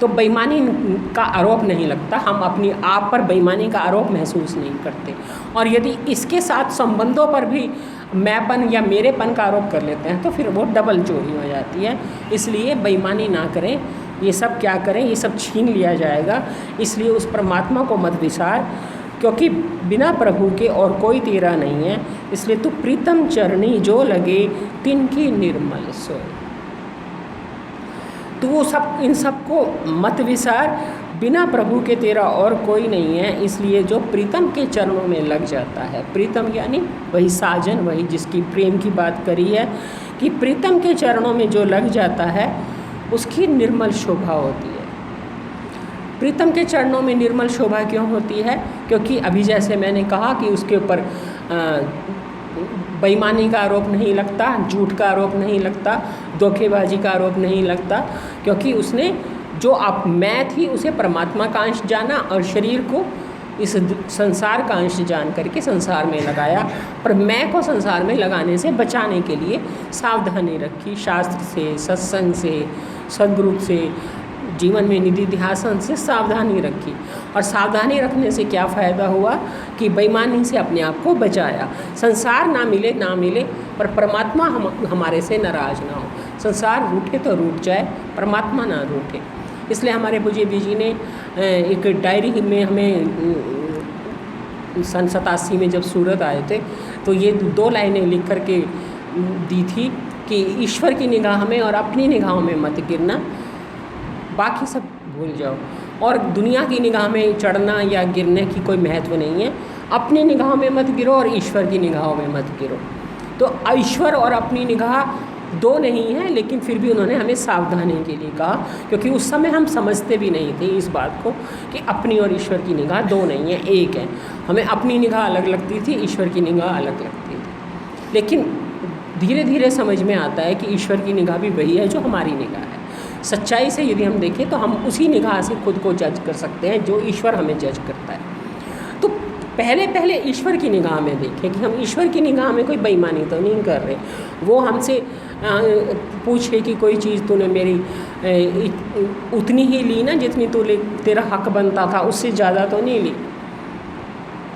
तो बेईमानी का आरोप नहीं लगता, हम अपनी आप पर बेईमानी का आरोप महसूस नहीं करते। और यदि इसके साथ संबंधों पर भी मैंपन या मेरेपन का आरोप कर लेते हैं तो फिर वो डबल चोरी हो जाती है। इसलिए बेईमानी ना करें, ये सब क्या करें, ये सब छीन लिया जाएगा। इसलिए उस परमात्मा को मत विसार, क्योंकि बिना प्रभु के और कोई तेरा नहीं है। इसलिए तू प्रीतम चरणी जो लगे तिनकी निर्मल सोए। तो वो सब, इन सब को मत विसार, बिना प्रभु के तेरा और कोई नहीं है। इसलिए जो प्रीतम के चरणों में लग जाता है, प्रीतम यानी वही साजन, वही जिसकी प्रेम की बात करी है कि प्रीतम के चरणों में जो लग जाता है उसकी निर्मल शोभा होती है। प्रीतम के चरणों में निर्मल शोभा क्यों होती है? क्योंकि अभी जैसे मैंने कहा कि उसके ऊपर बेईमानी का आरोप नहीं लगता, झूठ का आरोप नहीं लगता, धोखेबाजी का आरोप नहीं लगता, क्योंकि उसने जो आप मैं थी उसे परमात्मा का अंश जाना और शरीर को इस संसार का अंश जान करके संसार में लगाया। पर मैं को संसार में लगाने से बचाने के लिए सावधानी रखी, शास्त्र से, सत्संग से, सद्गुरु से, जीवन में निधि ध्यासन से सावधानी रखी। और सावधानी रखने से क्या फ़ायदा हुआ कि बेईमानी से अपने आप को बचाया। संसार ना मिले ना मिले, पर परमात्मा हमारे से नाराज़ ना हो। संसार रूठे तो रूठ जाए, परमात्मा ना रूठे। इसलिए हमारे पूज्य जी ने एक डायरी में हमें सन 87 में जब सूरत आए थे, तो ये 2 लाइनें लिख कर के दी थी कि ईश्वर की निगाह में और अपनी निगाहों में मत गिरना, बाकी सब भूल जाओ। और दुनिया की निगाह में चढ़ना या गिरने की कोई महत्व नहीं है। अपनी निगाहों में मत गिरो और ईश्वर की निगाहों में मत गिरो। तो ईश्वर और अपनी निगाह 2 नहीं है, लेकिन फिर भी उन्होंने हमें सावधानी के लिए कहा, क्योंकि उस समय हम समझते भी नहीं थे इस बात को कि अपनी और ईश्वर की निगाह 2 नहीं है, एक है। हमें अपनी निगाह अलग लगती थी, ईश्वर की निगाह अलग लगती थी। लेकिन धीरे धीरे समझ में आता है कि ईश्वर की निगाह भी वही है जो हमारी निगाह है। सच्चाई से यदि हम देखें तो हम उसी निगाह से खुद को जज कर सकते हैं जो ईश्वर हमें जज करता है। तो पहले ईश्वर की निगाह में देखें कि हम ईश्वर की निगाह में कोई बेईमानी तो नहीं कर रहे। वो हमसे पूछे कि कोई चीज़ तूने मेरी उतनी ही ली ना जितनी तेरा हक बनता था, उससे ज़्यादा तो नहीं ली।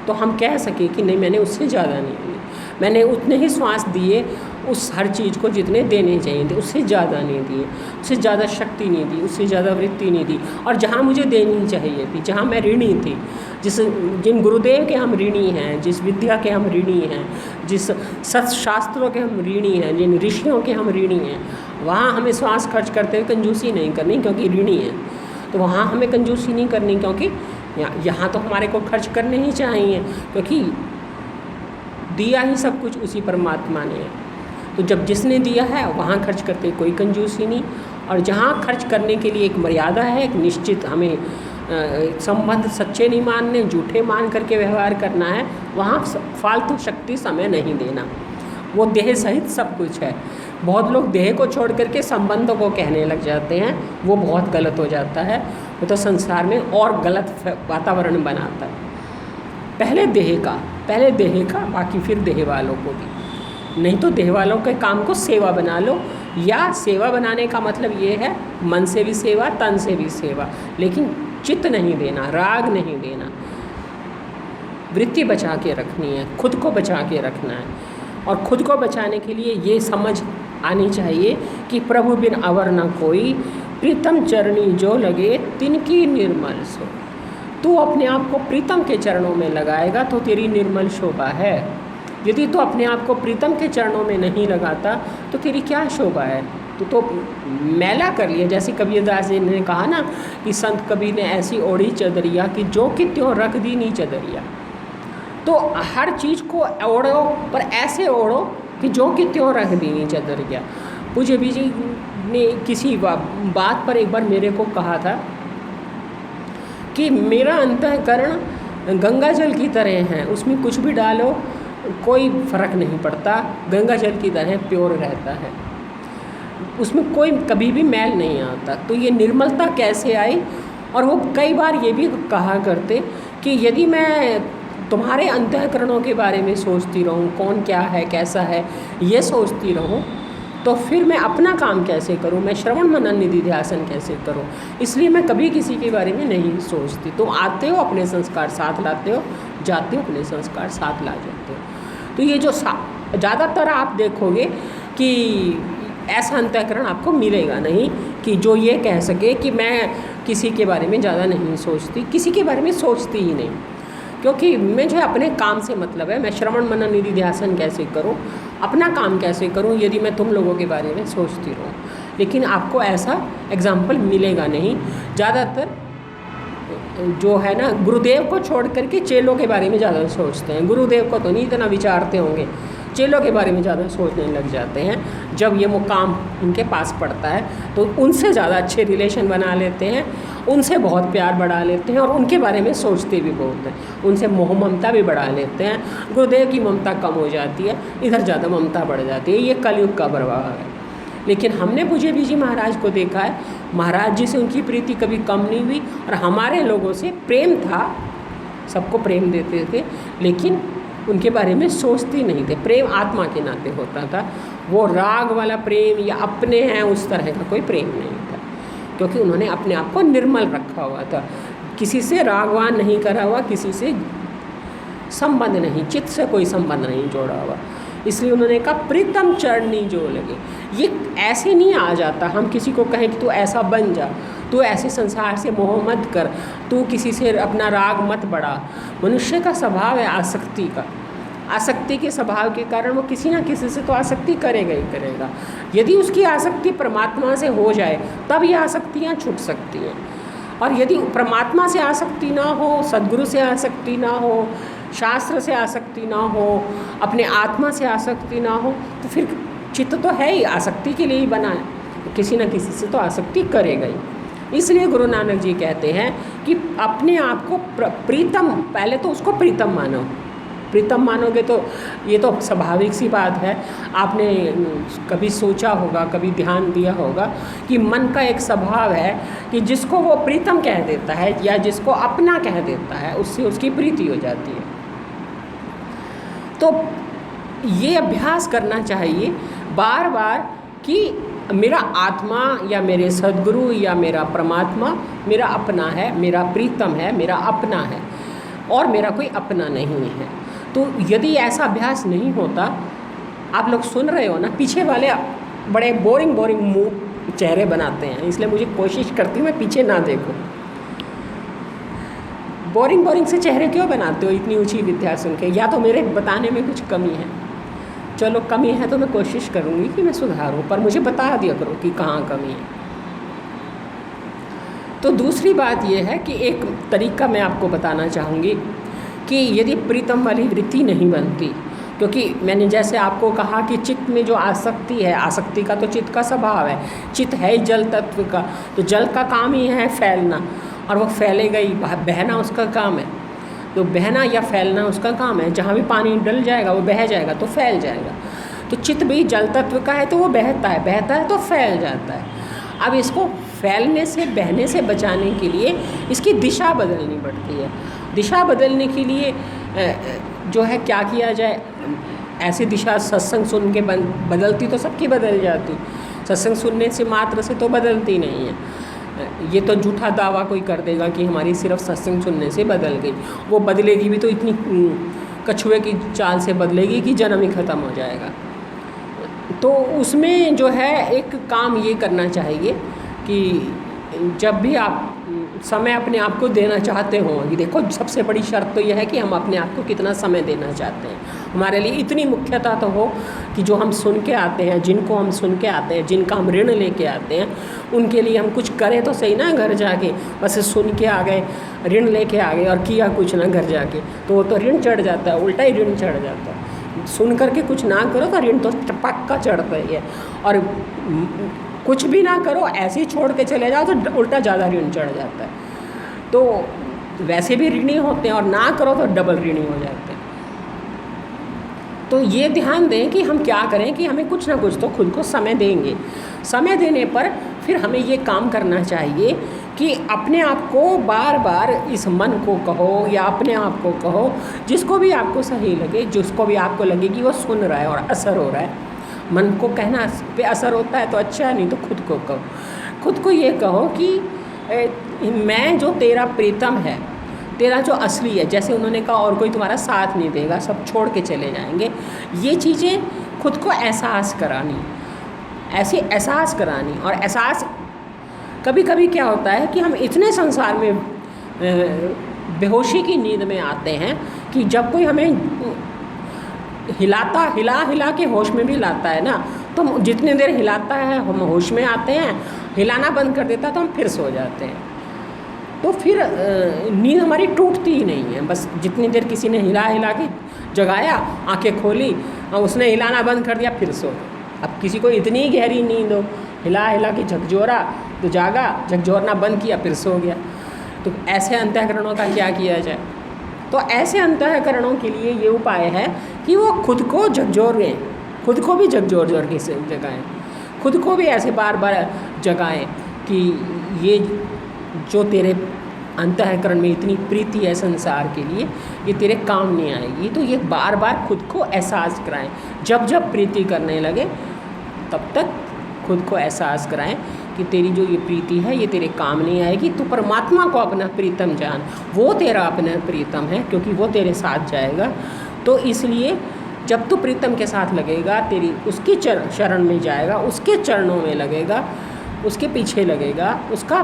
तो हम कह सके कि नहीं, मैंने उससे ज़्यादा नहीं ली, मैंने उतने ही श्वास दिए उस हर चीज़ को जितने देने चाहिए थे, उससे ज़्यादा नहीं दिए, उससे ज़्यादा शक्ति नहीं दी, उससे ज़्यादा वृत्ति नहीं दी। और जहाँ मुझे देनी चाहिए थी, जहाँ मैं ऋणी थी, जिन गुरुदेव के हम ऋणी हैं, जिस विद्या के हम ऋणी हैं, जिस सत्शास्त्रों के हम ऋणी हैं, जिन ऋषियों के हम ऋणी हैं, वहाँ हमें श्वास खर्च करते हुए कंजूसी नहीं करनी, क्योंकि ऋणी है। तो वहाँ हमें कंजूसी नहीं करनी, क्योंकि यहाँ तो हमारे को खर्च करने ही चाहिए, क्योंकि दिया ही सब कुछ उसी परमात्मा ने है। तो जब जिसने दिया है वहाँ खर्च करते कोई कंजूसी नहीं। और जहाँ खर्च करने के लिए एक मर्यादा है, एक निश्चित हमें संबंध सच्चे नहीं मानने, झूठे मान करके व्यवहार करना है, वहाँ फालतू शक्ति समय नहीं देना। वो देह सहित सब कुछ है। बहुत लोग देह को छोड़ करके संबंधों को कहने लग जाते हैं, वो बहुत गलत हो जाता है। वो तो संसार में और गलत वातावरण बनाता है। पहले देह का बाकी फिर देह वालों को भी। नहीं तो देह वालों के काम को सेवा बना लो, या सेवा बनाने का मतलब ये है मन से भी सेवा, तन से भी सेवा, लेकिन चित्त नहीं देना, राग नहीं देना, वृत्ति बचा के रखनी है, खुद को बचा के रखना है। और खुद को बचाने के लिए ये समझ आनी चाहिए कि प्रभु बिन अवर न कोई, प्रीतम चरणी जो लगे तिनकी निर्मल सो। तू अपने आप को प्रीतम के चरणों में लगाएगा तो तेरी निर्मल शोभा है। यदि तू अपने आप को प्रीतम के चरणों में नहीं लगाता तो तेरी क्या शोभा है? तो मैला कर लिया। जैसे कबीरदास जी ने कहा ना कि संत कबीर ने ऐसी ओढ़ी चदरिया कि जो कि त्यों रख दी नी चदरिया। तो हर चीज़ को ओढ़ो, पर ऐसे ओढ़ो कि जो कि त्यों रख दी नी चदरिया। पूज्य भी जी ने किसी बात पर एक बार मेरे को कहा था कि मेरा अंतःकरण गंगा जल की तरह है, उसमें कुछ भी डालो कोई फ़र्क नहीं पड़ता, गंगा जल की तरह प्योर रहता है, उसमें कोई कभी भी मैल नहीं आता। तो ये निर्मलता कैसे आई? और वो कई बार ये भी कहा करते कि यदि मैं तुम्हारे अंतःकरणों के बारे में सोचती रहूं, कौन क्या है कैसा है ये सोचती रहूं, तो फिर मैं अपना काम कैसे करूं, मैं श्रवण मनन निधि ध्यासन कैसे करूं। इसलिए मैं कभी किसी के बारे में नहीं सोचती। तुम आते हो अपने संस्कार साथ लाते हो, जाते हो अपने संस्कार साथ ला जाते हो। तो ये जो ज़्यादातर आप देखोगे कि ऐसा अंतःकरण आपको मिलेगा नहीं कि जो ये कह सके कि मैं किसी के बारे में ज़्यादा नहीं सोचती, किसी के बारे में सोचती ही नहीं, क्योंकि मुझे अपने काम से मतलब है। मैं श्रवण मनन निधि ध्यासन कैसे करूं, अपना काम कैसे करूं, यदि मैं तुम लोगों के बारे में सोचती रहूं। लेकिन आपको ऐसा एग्जाम्पल मिलेगा नहीं। ज़्यादातर जो है ना, गुरुदेव को छोड़ करके चेलों के बारे में ज़्यादा सोचते हैं। गुरुदेव को तो नहीं इतना विचारते होंगे, चेलों के बारे में ज़्यादा सोचने लग जाते हैं। जब ये मुकाम उनके पास पड़ता है तो उनसे ज़्यादा अच्छे रिलेशन बना लेते हैं, उनसे बहुत प्यार बढ़ा लेते हैं और उनके बारे में सोचते भी बहुत हैं, उनसे मोह ममता भी बढ़ा लेते हैं। गुरुदेव की ममता कम हो जाती है, इधर ज़्यादा ममता बढ़ जाती है। ये कलयुग का प्रभाव है। लेकिन हमने पूज्य भी जी महाराज को देखा है, महाराज जी से उनकी प्रीति कभी कम नहीं हुई और हमारे लोगों से प्रेम था, सबको प्रेम देते थे, लेकिन उनके बारे में सोचते नहीं थे। प्रेम आत्मा के नाते होता था, वो राग वाला प्रेम या अपने हैं उस तरह का कोई प्रेम नहीं था, क्योंकि उन्होंने अपने आप को निर्मल रखा हुआ था, किसी से रागवान नहीं करा हुआ, किसी से संबंध नहीं, चित्त से कोई संबंध नहीं जोड़ा हुआ। इसलिए उन्होंने कहा प्रीतम चरणी जो लगे। ये ऐसे नहीं आ जाता। हम किसी को कहें कि तू ऐसा बन जा, तू ऐसे संसार से मोह मत कर, तू किसी से अपना राग मत बढ़ा। मनुष्य का स्वभाव है आसक्ति का। आसक्ति के स्वभाव के कारण वो किसी ना किसी से तो आसक्ति करेगा ही करेगा। यदि उसकी आसक्ति परमात्मा से हो जाए तब ये आसक्तियाँ छूट सकती हैं। और यदि परमात्मा से आसक्ति ना हो, सद्गुरु से आसक्ति ना हो, शास्त्र से आसक्ति ना हो, अपने आत्मा से आसक्ति ना हो, तो फिर चित्त तो है ही आसक्ति के लिए ही बना है, तो किसी न किसी से तो आसक्ति करेगा ही। इसलिए गुरु नानक जी कहते हैं कि अपने आप को प्रीतम, पहले तो उसको प्रीतम मानो। प्रीतम मानोगे तो ये तो स्वाभाविक सी बात है। आपने कभी सोचा होगा, कभी ध्यान दिया होगा कि मन का एक स्वभाव है कि जिसको वो प्रीतम कह देता है या जिसको अपना कह देता है उससे उसकी प्रीति हो जाती है। तो ये अभ्यास करना चाहिए बार बार कि मेरा आत्मा या मेरे सद्गुरु या मेरा परमात्मा मेरा अपना है, मेरा प्रीतम है, मेरा अपना है और मेरा कोई अपना नहीं है। तो यदि ऐसा अभ्यास नहीं होता, आप लोग सुन रहे हो ना, पीछे वाले बड़े बोरिंग मुंह चेहरे बनाते हैं, इसलिए मुझे कोशिश करती हूँ मैं पीछे ना देखूँ। बोरिंग से चेहरे क्यों बनाते हो इतनी ऊंची विद्या सुन के? या तो मेरे बताने में कुछ कमी है। चलो कमी है तो मैं कोशिश करूँगी कि मैं सुधारूँ, पर मुझे बता दिया करो कि कहाँ कमी है। तो दूसरी बात यह है कि एक तरीका मैं आपको बताना चाहूँगी कि यदि प्रीतम वाली वृत्ति नहीं बनती, क्योंकि मैंने जैसे आपको कहा कि चित्त में जो आसक्ति है, आसक्ति का तो चित्त का स्वभाव है, चित्त है ही जल तत्व का, तो जल का काम ही है फैलना और वो फैलेगा ही, बहना उसका काम है। तो बहना या फैलना उसका काम है, जहाँ भी पानी डल जाएगा वो बह जाएगा तो फैल जाएगा। तो चित्त भी जल तत्व का है तो वो बहता है तो फैल जाता है। अब इसको फैलने से बहने से बचाने के लिए इसकी दिशा बदलनी पड़ती है। दिशा बदलने के लिए जो है क्या किया जाए, ऐसी दिशा सत्संग सुन के बदलती तो सबकी बदल जाती, सत्संग सुनने से मात्र से तो बदलती नहीं है। ये तो झूठा दावा कोई कर देगा कि हमारी सिर्फ सत्संग सुनने से बदल गई। वो बदलेगी भी तो इतनी कछुए की चाल से बदलेगी कि जन्म ही ख़त्म हो जाएगा। तो उसमें जो है एक काम ये करना चाहिए कि जब भी आप समय अपने आप को देना चाहते हो, कि देखो सबसे बड़ी शर्त तो यह है कि हम अपने आप को कितना समय देना चाहते हैं। हमारे लिए इतनी मुख्यता तो हो कि जो हम सुन के आते हैं, जिनको हम सुन के आते हैं, जिनका हम ऋण लेके आते हैं, उनके लिए हम कुछ करें तो सही ना। घर जाके बस सुन के आ गए, ऋण लेके आ गए और किया कुछ ना घर जाके, तो वो तो ऋण चढ़ जाता है, उल्टा ही ऋण चढ़ जाता है। सुन करके कुछ ना करो तो ऋण तो पक्का चढ़ता ही है, और कुछ भी ना करो ऐसे ही छोड़ के चले जाओ तो उल्टा ज़्यादा ऋण चढ़ जाता है। तो वैसे भी ऋणी होते हैं और ना करो तो डबल ऋणी हो जाते हैं। तो ये ध्यान दें कि हम क्या करें कि हमें कुछ ना कुछ तो खुद को समय देंगे। समय देने पर फिर हमें ये काम करना चाहिए कि अपने आप को बार बार इस मन को कहो या अपने आप को कहो, जिसको भी आपको सही लगे, जिसको भी आपको लगे कि वो सुन रहा है और असर हो रहा है। मन को कहना पे असर होता है तो अच्छा है, नहीं तो खुद को कहो। खुद को ये कहो कि मैं जो तेरा प्रीतम है, तेरा जो असली है, जैसे उन्होंने कहा और कोई तुम्हारा साथ नहीं देगा, सब छोड़ के चले जाएंगे, ये चीज़ें खुद को एहसास करानी, ऐसे एहसास करानी। और एहसास कभी कभी क्या होता है कि हम इतने संसार में बेहोशी की नींद में आते हैं कि जब कोई हमें हिला के होश में भी लाता है ना, तो जितनी देर हिलाता है हम होश में आते हैं, हिलाना बंद कर देता तो हम फिर सो जाते हैं। तो फिर नींद हमारी टूटती ही नहीं है। बस जितनी देर किसी ने हिला के जगाया, आंखें खोली, उसने हिलाना बंद कर दिया, फिर सो। अब किसी को इतनी गहरी नींद हो, हिला के झकझोरा तो जागा, झकझोरना बंद किया फिर सो गया। तो ऐसे अंतःकरणों का क्या किया जाए? तो ऐसे अंतःकरणों के लिए ये उपाय है कि वो खुद को झकझोरें, खुद को भी झकझोर के जगाएं, खुद को भी ऐसे बार बार जगाएं कि ये जो तेरे अंतःकरण में इतनी प्रीति है संसार के लिए, ये तेरे काम नहीं आएगी। तो ये बार बार खुद को एहसास कराएं। जब जब प्रीति करने लगे तब तक खुद को एहसास कराएं कि तेरी जो ये प्रीति है ये तेरे काम नहीं आएगी। तू परमात्मा को अपना प्रीतम जान, वो तेरा अपना प्रीतम है, क्योंकि वो तेरे साथ जाएगा। तो इसलिए जब तू प्रीतम के साथ लगेगा, तेरी उसकी शरण में जाएगा, उसके चरणों में लगेगा, उसके पीछे लगेगा, उसका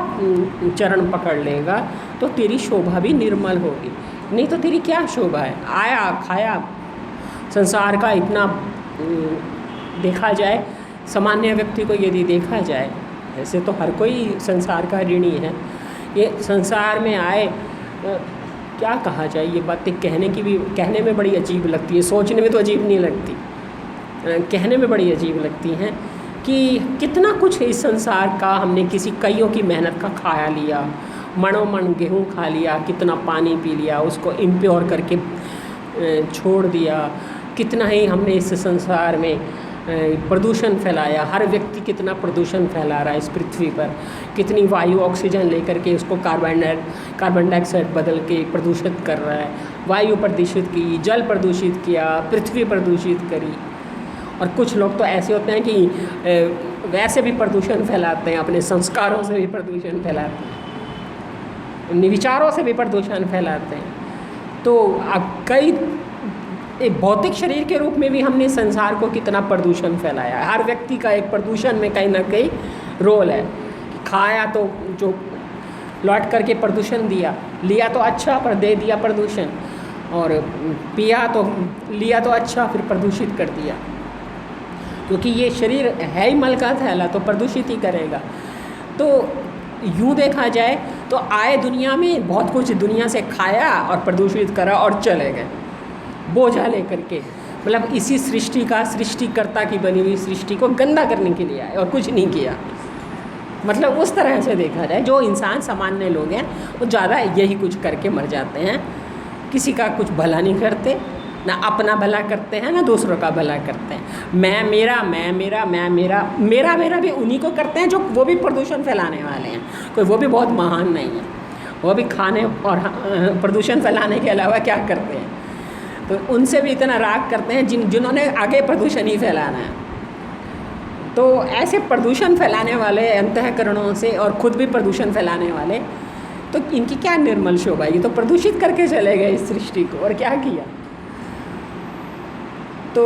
चरण पकड़ लेगा, तो तेरी शोभा भी निर्मल होगी। नहीं तो तेरी क्या शोभा है? आया खाया संसार का इतना देखा जाए, सामान्य व्यक्ति को यदि देखा जाए, ऐसे तो हर कोई संसार का ऋणी है। ये संसार में आए, क्या कहा जाए, ये बातें कहने में बड़ी अजीब लगती है, सोचने में तो अजीब नहीं लगती, कहने में बड़ी अजीब लगती हैं कि कितना कुछ इस संसार का हमने किसी कईयों की मेहनत का खाया लिया, मनोमन गेहूँ खा लिया, कितना पानी पी लिया, उसको इम्प्योर करके छोड़ दिया, कितना ही हमने इस संसार में प्रदूषण फैलाया। हर व्यक्ति कितना प्रदूषण फैला रहा है इस पृथ्वी पर, कितनी वायु ऑक्सीजन लेकर के उसको कार्बन डाइऑक्साइड बदल के प्रदूषित कर रहा है। वायु प्रदूषित की, जल प्रदूषित किया, पृथ्वी प्रदूषित करी। और कुछ लोग तो ऐसे होते हैं कि वैसे भी प्रदूषण फैलाते हैं, अपने संस्कारों से भी प्रदूषण फैलाते हैं, अपने विचारों से भी प्रदूषण फैलाते हैं। तो कई एक भौतिक शरीर के रूप में भी हमने संसार को कितना प्रदूषण फैलाया है। हर व्यक्ति का एक प्रदूषण में कहीं ना कहीं रोल है। खाया तो जो लौट करके प्रदूषण लिया तो अच्छा, पर दे दिया प्रदूषण, और पिया तो लिया तो अच्छा, फिर प्रदूषित कर दिया। क्योंकि ये शरीर है ही मल का थैला, तो प्रदूषित ही करेगा। तो यूँ देखा जाए तो आए दुनिया में बहुत कुछ दुनिया से खाया और प्रदूषित करा और चले गए बोझा लेकर के। मतलब इसी सृष्टिकर्ता की बनी हुई सृष्टि को गंदा करने के लिए आए और कुछ नहीं किया। मतलब उस तरह से देखा जाए, जो इंसान सामान्य लोग हैं वो ज़्यादा यही कुछ करके मर जाते हैं, किसी का कुछ भला नहीं करते, ना अपना भला करते हैं ना दूसरों का भला करते हैं। मैं मेरा भी उन्हीं को करते हैं जो वो भी प्रदूषण फैलाने वाले हैं। कोई वो भी बहुत महान नहीं है, वो भी खाने और प्रदूषण फैलाने के अलावा क्या करते हैं। तो उनसे भी इतना राग करते हैं जिन्होंने आगे प्रदूषण ही फैलाना है। तो ऐसे प्रदूषण फैलाने वाले अंतःकरणों से और खुद भी प्रदूषण फैलाने वाले, तो इनकी क्या निर्मल शोभा। ये तो प्रदूषित करके चले गए इस सृष्टि को, और क्या किया। तो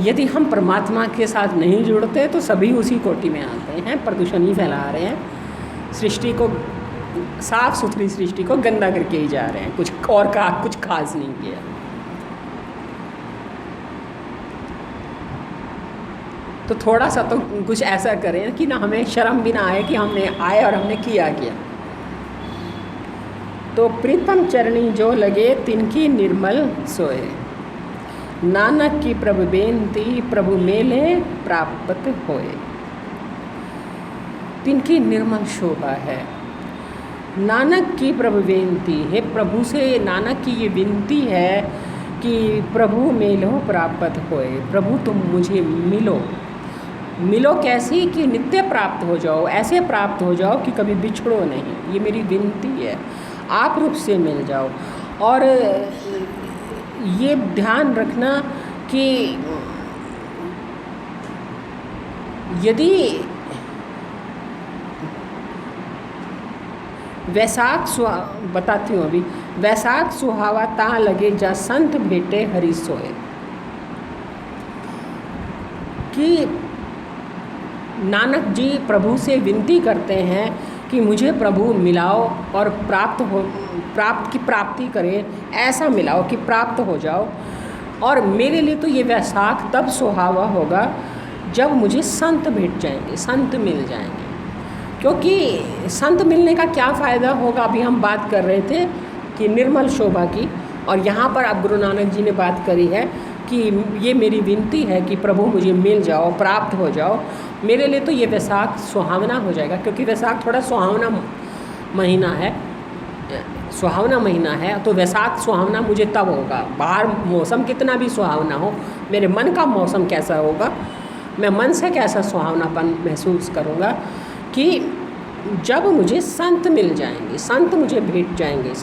यदि हम परमात्मा के साथ नहीं जुड़ते तो सभी उसी कोटि में आते हैं, प्रदूषण ही फैला रहे हैं, सृष्टि को, साफ सुथरी सृष्टि को गंदा करके ही जा रहे हैं, कुछ और का कुछ खास नहीं किया। तो थोड़ा सा तो कुछ ऐसा करें कि ना हमें शर्म भी ना आए कि हमने आए और हमने किया। तो प्रीतम चरणी जो लगे तिनकी निर्मल सोए, नानक की प्रभु बेनती प्रभु मेले प्राप्त होए। तिनकी निर्मल शोभा है। नानक की प्रभु बेनती है, प्रभु से नानक की ये विनती है कि प्रभु मेलो प्राप्त होए, प्रभु तुम मुझे मिलो कैसी कि नित्य प्राप्त हो जाओ, ऐसे प्राप्त हो जाओ कि कभी बिछड़ो नहीं। ये मेरी विनती है, आप रूप से मिल जाओ। और ये ध्यान रखना कि यदि बताती हूँ अभी, वैशाख सुहावा ता लगे जा संत भेटे हरि सोए, कि नानक जी प्रभु से विनती करते हैं कि मुझे प्रभु मिलाओ और प्राप्ति करें, ऐसा मिलाओ कि प्राप्त हो जाओ। और मेरे लिए तो ये वैशाख तब सुहावा होगा जब मुझे संत भेट जाएंगे, संत मिल जाएंगे। क्योंकि संत मिलने का क्या फ़ायदा होगा, अभी हम बात कर रहे थे कि निर्मल शोभा की, और यहाँ पर अब गुरु नानक जी ने बात करी है कि ये मेरी विनती है कि प्रभु मुझे मिल जाओ, प्राप्त हो जाओ। मेरे लिए तो ये वैशाख सुहावना हो जाएगा, क्योंकि वैशाख थोड़ा सुहावना महीना है, तो वैशाख सुहावना मुझे तब होगा। बाहर मौसम कितना भी सुहावना हो, मेरे मन का मौसम कैसा होगा, मैं मन से कैसा सुहावनापन महसूस करूँगा कि जब मुझे संत मिल जाएंगे, संत मुझे भेट जाएंगे।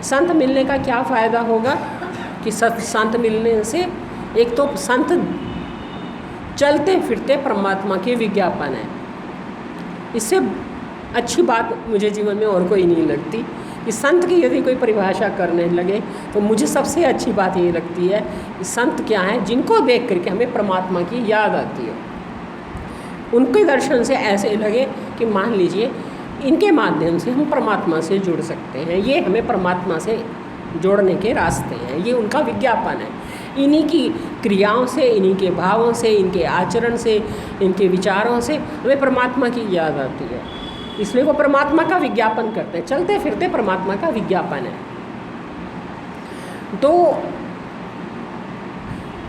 संत मिलने का क्या फ़ायदा होगा कि संत मिलने से, एक तो संत चलते फिरते परमात्मा के विज्ञापन है, इससे अच्छी बात मुझे जीवन में और कोई नहीं लगती इस संत की यदि कोई परिभाषा करने लगे तो मुझे सबसे अच्छी बात ये लगती है कि संत क्या हैं, जिनको देख करके हमें परमात्मा की याद आती है। उनके दर्शन से ऐसे लगे कि मान लीजिए इनके माध्यम से हम परमात्मा से जुड़ सकते हैं, ये हमें परमात्मा से जोड़ने के रास्ते हैं, ये उनका विज्ञापन है। इन्हीं की क्रियाओं से, इन्हीं के भावों से, इनके आचरण से, इनके विचारों से हमें परमात्मा की याद आती है, इसलिए वो परमात्मा का विज्ञापन करते हैं, चलते फिरते परमात्मा का विज्ञापन है। तो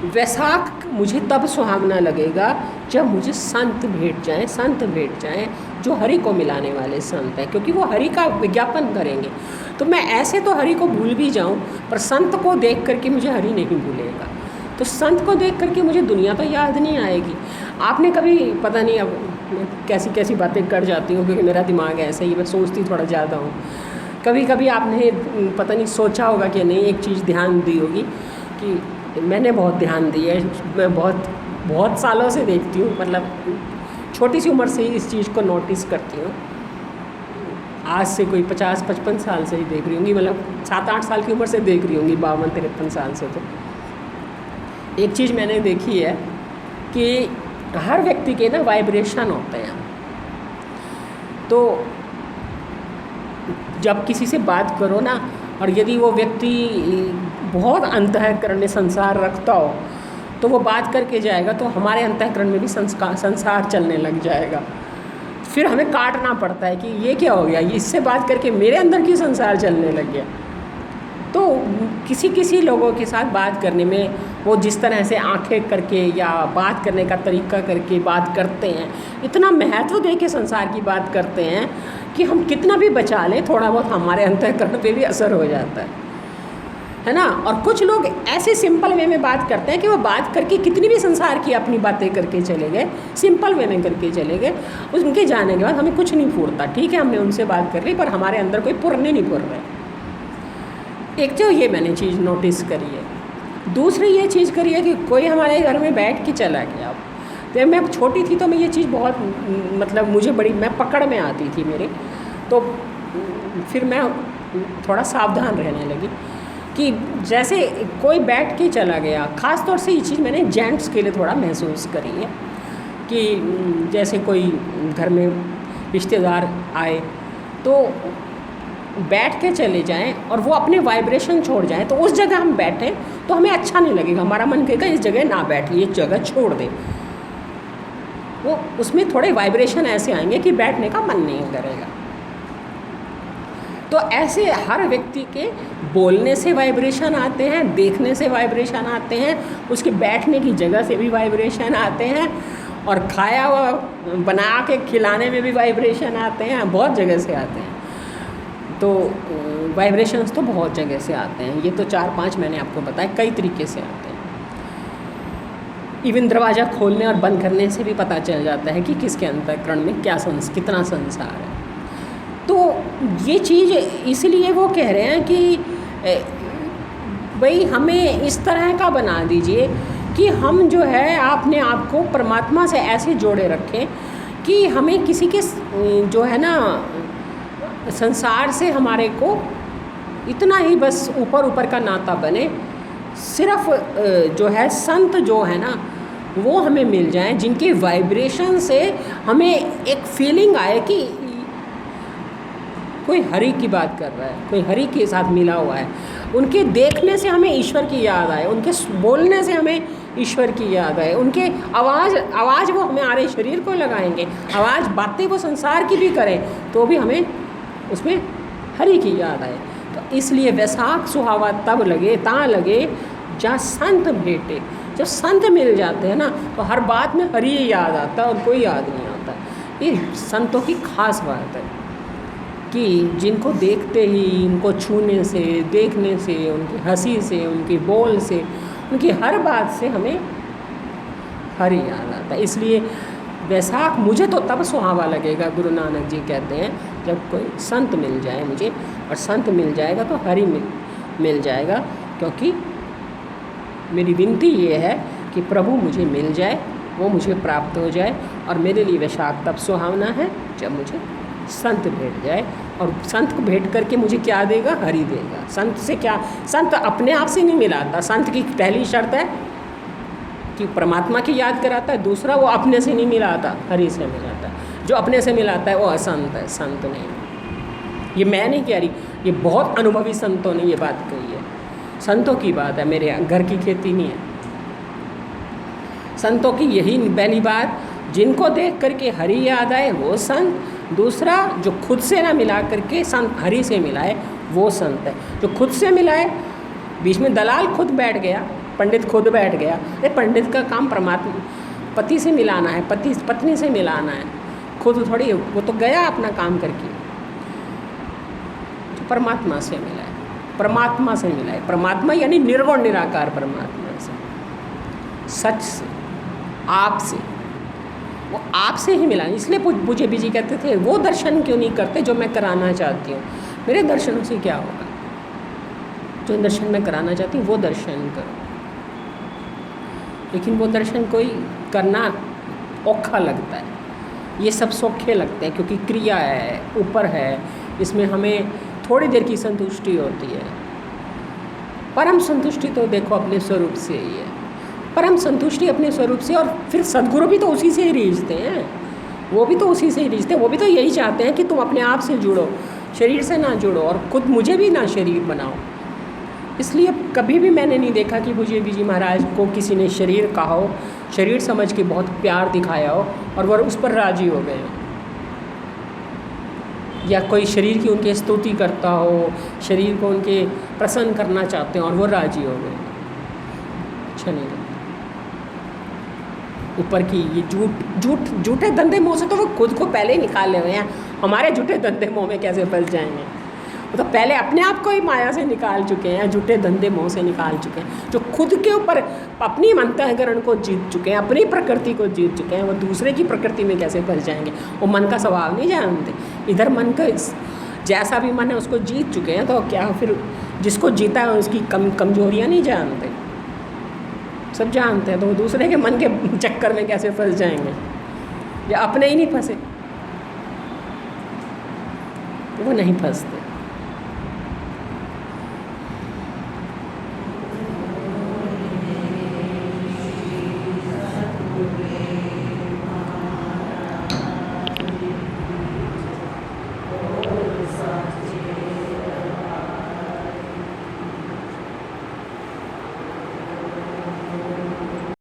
वैशाख मुझे तब सुहावना लगेगा जब मुझे संत भेंट जाएं जो हरि को मिलाने वाले संत हैं, क्योंकि वो हरि का विज्ञापन करेंगे। तो मैं ऐसे तो हरि को भूल भी जाऊं, पर संत को देख करके मुझे हरि नहीं भूलेगा। तो संत को देख करके मुझे दुनिया तो याद नहीं आएगी। आपने कभी, पता नहीं अब मैं कैसी कैसी बातें कर जाती हूँ, क्योंकि मेरा दिमाग ऐसा ही, मैं सोचती थोड़ा ज़्यादा हूँ। कभी कभी आपने पता नहीं सोचा होगा कि नहीं, एक चीज़ ध्यान दी होगी कि मैंने बहुत ध्यान दी है, मैं बहुत सालों से देखती हूँ, मतलब छोटी सी उम्र से ही इस चीज़ को नोटिस करती हूँ। आज से कोई 50-55 साल से ही देख रही होंगी, मतलब 7-8 साल की उम्र से देख रही होंगी, 52-53 साल से। तो एक चीज़ मैंने देखी है कि हर व्यक्ति के ना वाइब्रेशन होते हैं। तो जब किसी से बात करो ना, और यदि वो व्यक्ति बहुत अंतःकरण में संसार रखता हो, तो वो बात करके जाएगा तो हमारे अंतःकरण में भी संसार चलने लग जाएगा। फिर हमें काटना पड़ता है कि ये क्या हो गया, ये इससे बात करके मेरे अंदर क्यों संसार चलने लग गया। तो किसी लोगों के साथ बात करने में वो जिस तरह से आंखें करके या बात करने का तरीका करके बात करते हैं, इतना महत्व दे के संसार की बात करते हैं कि हम कितना भी बचा लें, थोड़ा बहुत हमारे अंतःकरण पे भी असर हो जाता है ना। और कुछ लोग ऐसे सिंपल वे में बात करते हैं कि वो बात करके कितनी भी संसार की अपनी बातें करके चले गए, सिंपल वे में करके चले गए, उनके जाने के बाद हमें कुछ नहीं फूरता। ठीक है, हमने उनसे बात कर ली, पर हमारे अंदर कोई पुरने नहीं पुर रहे। एक तो ये मैंने चीज़ नोटिस करी है। दूसरी ये चीज़ करी है कि कोई हमारे घर में बैठ के चला गया। जब मैं छोटी थी तो मैं ये चीज़ बहुत, मतलब मुझे बड़ी, मैं पकड़ में आती थी मेरे। तो फिर मैं थोड़ा सावधान रहने लगी कि जैसे कोई बैठ के चला गया, ख़ास तौर से ये चीज़ मैंने जेंट्स के लिए थोड़ा महसूस करी है कि जैसे कोई घर में रिश्तेदार आए तो बैठ के चले जाएं और वो अपने वाइब्रेशन छोड़ जाएं, तो उस जगह हम बैठें तो हमें अच्छा नहीं लगेगा, हमारा मन कहेगा इस जगह ना बैठिए, इस जगह छोड़ दें। वो उसमें थोड़े वाइब्रेशन ऐसे आएंगे कि बैठने का मन नहीं करेगा। तो ऐसे हर व्यक्ति के बोलने से वाइब्रेशन आते हैं, देखने से वाइब्रेशन आते हैं, उसके बैठने की जगह से भी वाइब्रेशन आते हैं, और खाया हुआ बना के खिलाने में भी वाइब्रेशन आते हैं, बहुत जगह से आते हैं। तो वाइब्रेशंस तो बहुत जगह से आते हैं। ये तो 4-5 मैंने आपको बताया, कई तरीके से आते हैं। इवन दरवाज़ा खोलने और बंद करने से भी पता चल जाता है कि किसके अंतःकरण में कितना संसार है। तो ये चीज़ इसलिए वो कह रहे हैं कि भाई हमें इस तरह का बना दीजिए कि हम जो है अपने आप को परमात्मा से ऐसे जोड़े रखें कि हमें किसी के जो है ना संसार से हमारे को इतना ही बस ऊपर का नाता बने। सिर्फ जो है संत जो है ना वो हमें मिल जाएं, जिनके वाइब्रेशन से हमें एक फीलिंग आए कि कोई हरि की बात कर रहा है, कोई हरि के साथ मिला हुआ है। उनके देखने से हमें ईश्वर की याद आए, उनके बोलने से हमें ईश्वर की याद आए, उनके आवाज़ वो हमारे शरीर को लगाएंगे, आवाज़ बातें वो संसार की भी करें तो भी हमें उसमें हरि की याद आए। तो इसलिए वैशाख सुहावा तब लगे ता लगे जहाँ संत भेंटे। जब संत मिल जाते हैं ना तो हर बात में हरि याद आता है और कोई याद नहीं आता। ये संतों की खास बात है कि जिनको देखते ही, उनको छूने से, देखने से, उनकी हंसी से, उनके बोल से, उनकी हर बात से हमें हरि याद आता है। इसलिए वैशाख मुझे तो तब सुहावा लगेगा, गुरु नानक जी कहते हैं, जब कोई संत मिल जाए मुझे, और संत मिल जाएगा तो हरि मिल जाएगा। क्योंकि मेरी विनती ये है कि प्रभु मुझे मिल जाए, वो मुझे प्राप्त हो जाए, और मेरे लिए वैशाख तब सुहावना है जब मुझे संत भेट जाए, और संत को भेंट करके मुझे क्या देगा? हरि देगा। संत से क्या? संत अपने आप से नहीं मिलाता। संत की पहली शर्त है कि परमात्मा की याद कराता है, दूसरा वो अपने से नहीं मिलाता, हरि से मिलाता है। जो अपने से मिलाता है वो असंत है, संत नहीं। ये मैं नहीं कह रही, ये बहुत अनुभवी संतों ने ये बात कही है। संतों की बात है, मेरे घर की खेती नहीं है। संतों की यही पहली बात, जिनको देख करके हरि याद आए वो संत। दूसरा, जो खुद से ना मिला करके संत हरि से मिलाए वो संत है। जो खुद से मिलाए, बीच में दलाल खुद बैठ गया, पंडित खुद बैठ गया। अरे पंडित का काम परमात्मा पति से मिलाना है, पति पत्नी से मिलाना है, खुद थोड़ी, वो तो गया अपना काम करके। तो परमात्मा से मिलाए, परमात्मा से मिलाए। परमात्मा यानी निर्गुण निराकार परमात्मा से, सच से, आप से, वो आपसे ही मिला। इसलिए पूज्य जी कहते थे, वो दर्शन क्यों नहीं करते जो मैं कराना चाहती हूँ? मेरे दर्शनों से क्या होगा? जो दर्शन मैं कराना चाहती हूँ वो दर्शन करो। लेकिन वो दर्शन कोई करना औखा लगता है। ये सब सौखे लगते हैं क्योंकि क्रिया है, ऊपर है, इसमें हमें थोड़ी देर की संतुष्टि होती है। परम संतुष्टि तो देखो अपने स्वरूप से ही है। परम संतुष्टि अपने स्वरूप से, और फिर सद्गुरु भी तो उसी से ही रीझते हैं, वो भी तो उसी से ही रीझते हैं। वो भी तो यही चाहते हैं कि तुम अपने आप से जुड़ो, शरीर से ना जुड़ो, और खुद मुझे भी ना शरीर बनाओ। इसलिए कभी भी मैंने नहीं देखा कि पूज्य जी महाराज को किसी ने शरीर कहा हो, शरीर समझ के बहुत प्यार दिखाया हो और वह उस पर राजी हो गए, या कोई शरीर की उनकी स्तुति करता हो, शरीर को उनके प्रसन्न करना चाहते हैं और वो राजी हो गए। अच्छा नहीं लगता। ऊपर की ये झूठे धंधे मोह से तो वो खुद को पहले ही निकाले हुए हैं। हमारे झूठे धंधे मोह में कैसे फंस जाएंगे? वो तो पहले अपने आप को ही माया से निकाल चुके हैं, झूठे धंधे मोह से निकाल चुके हैं। जो खुद के ऊपर अपनी अंतःकरण को जीत चुके हैं, अपनी प्रकृति को जीत चुके हैं, वो दूसरे की प्रकृति में कैसे फंस जाएंगे? वो मन का स्वभाव नहीं जानते। इधर मन का जैसा भी मन है उसको जीत चुके हैं, तो क्या फिर जिसको जीता है उसकी कमजोरियाँ नहीं जानते, सब जानते हैं। तो वो दूसरे के मन के चक्कर में कैसे फंस जाएंगे? या अपने ही नहीं फंसे, वो नहीं फंसते।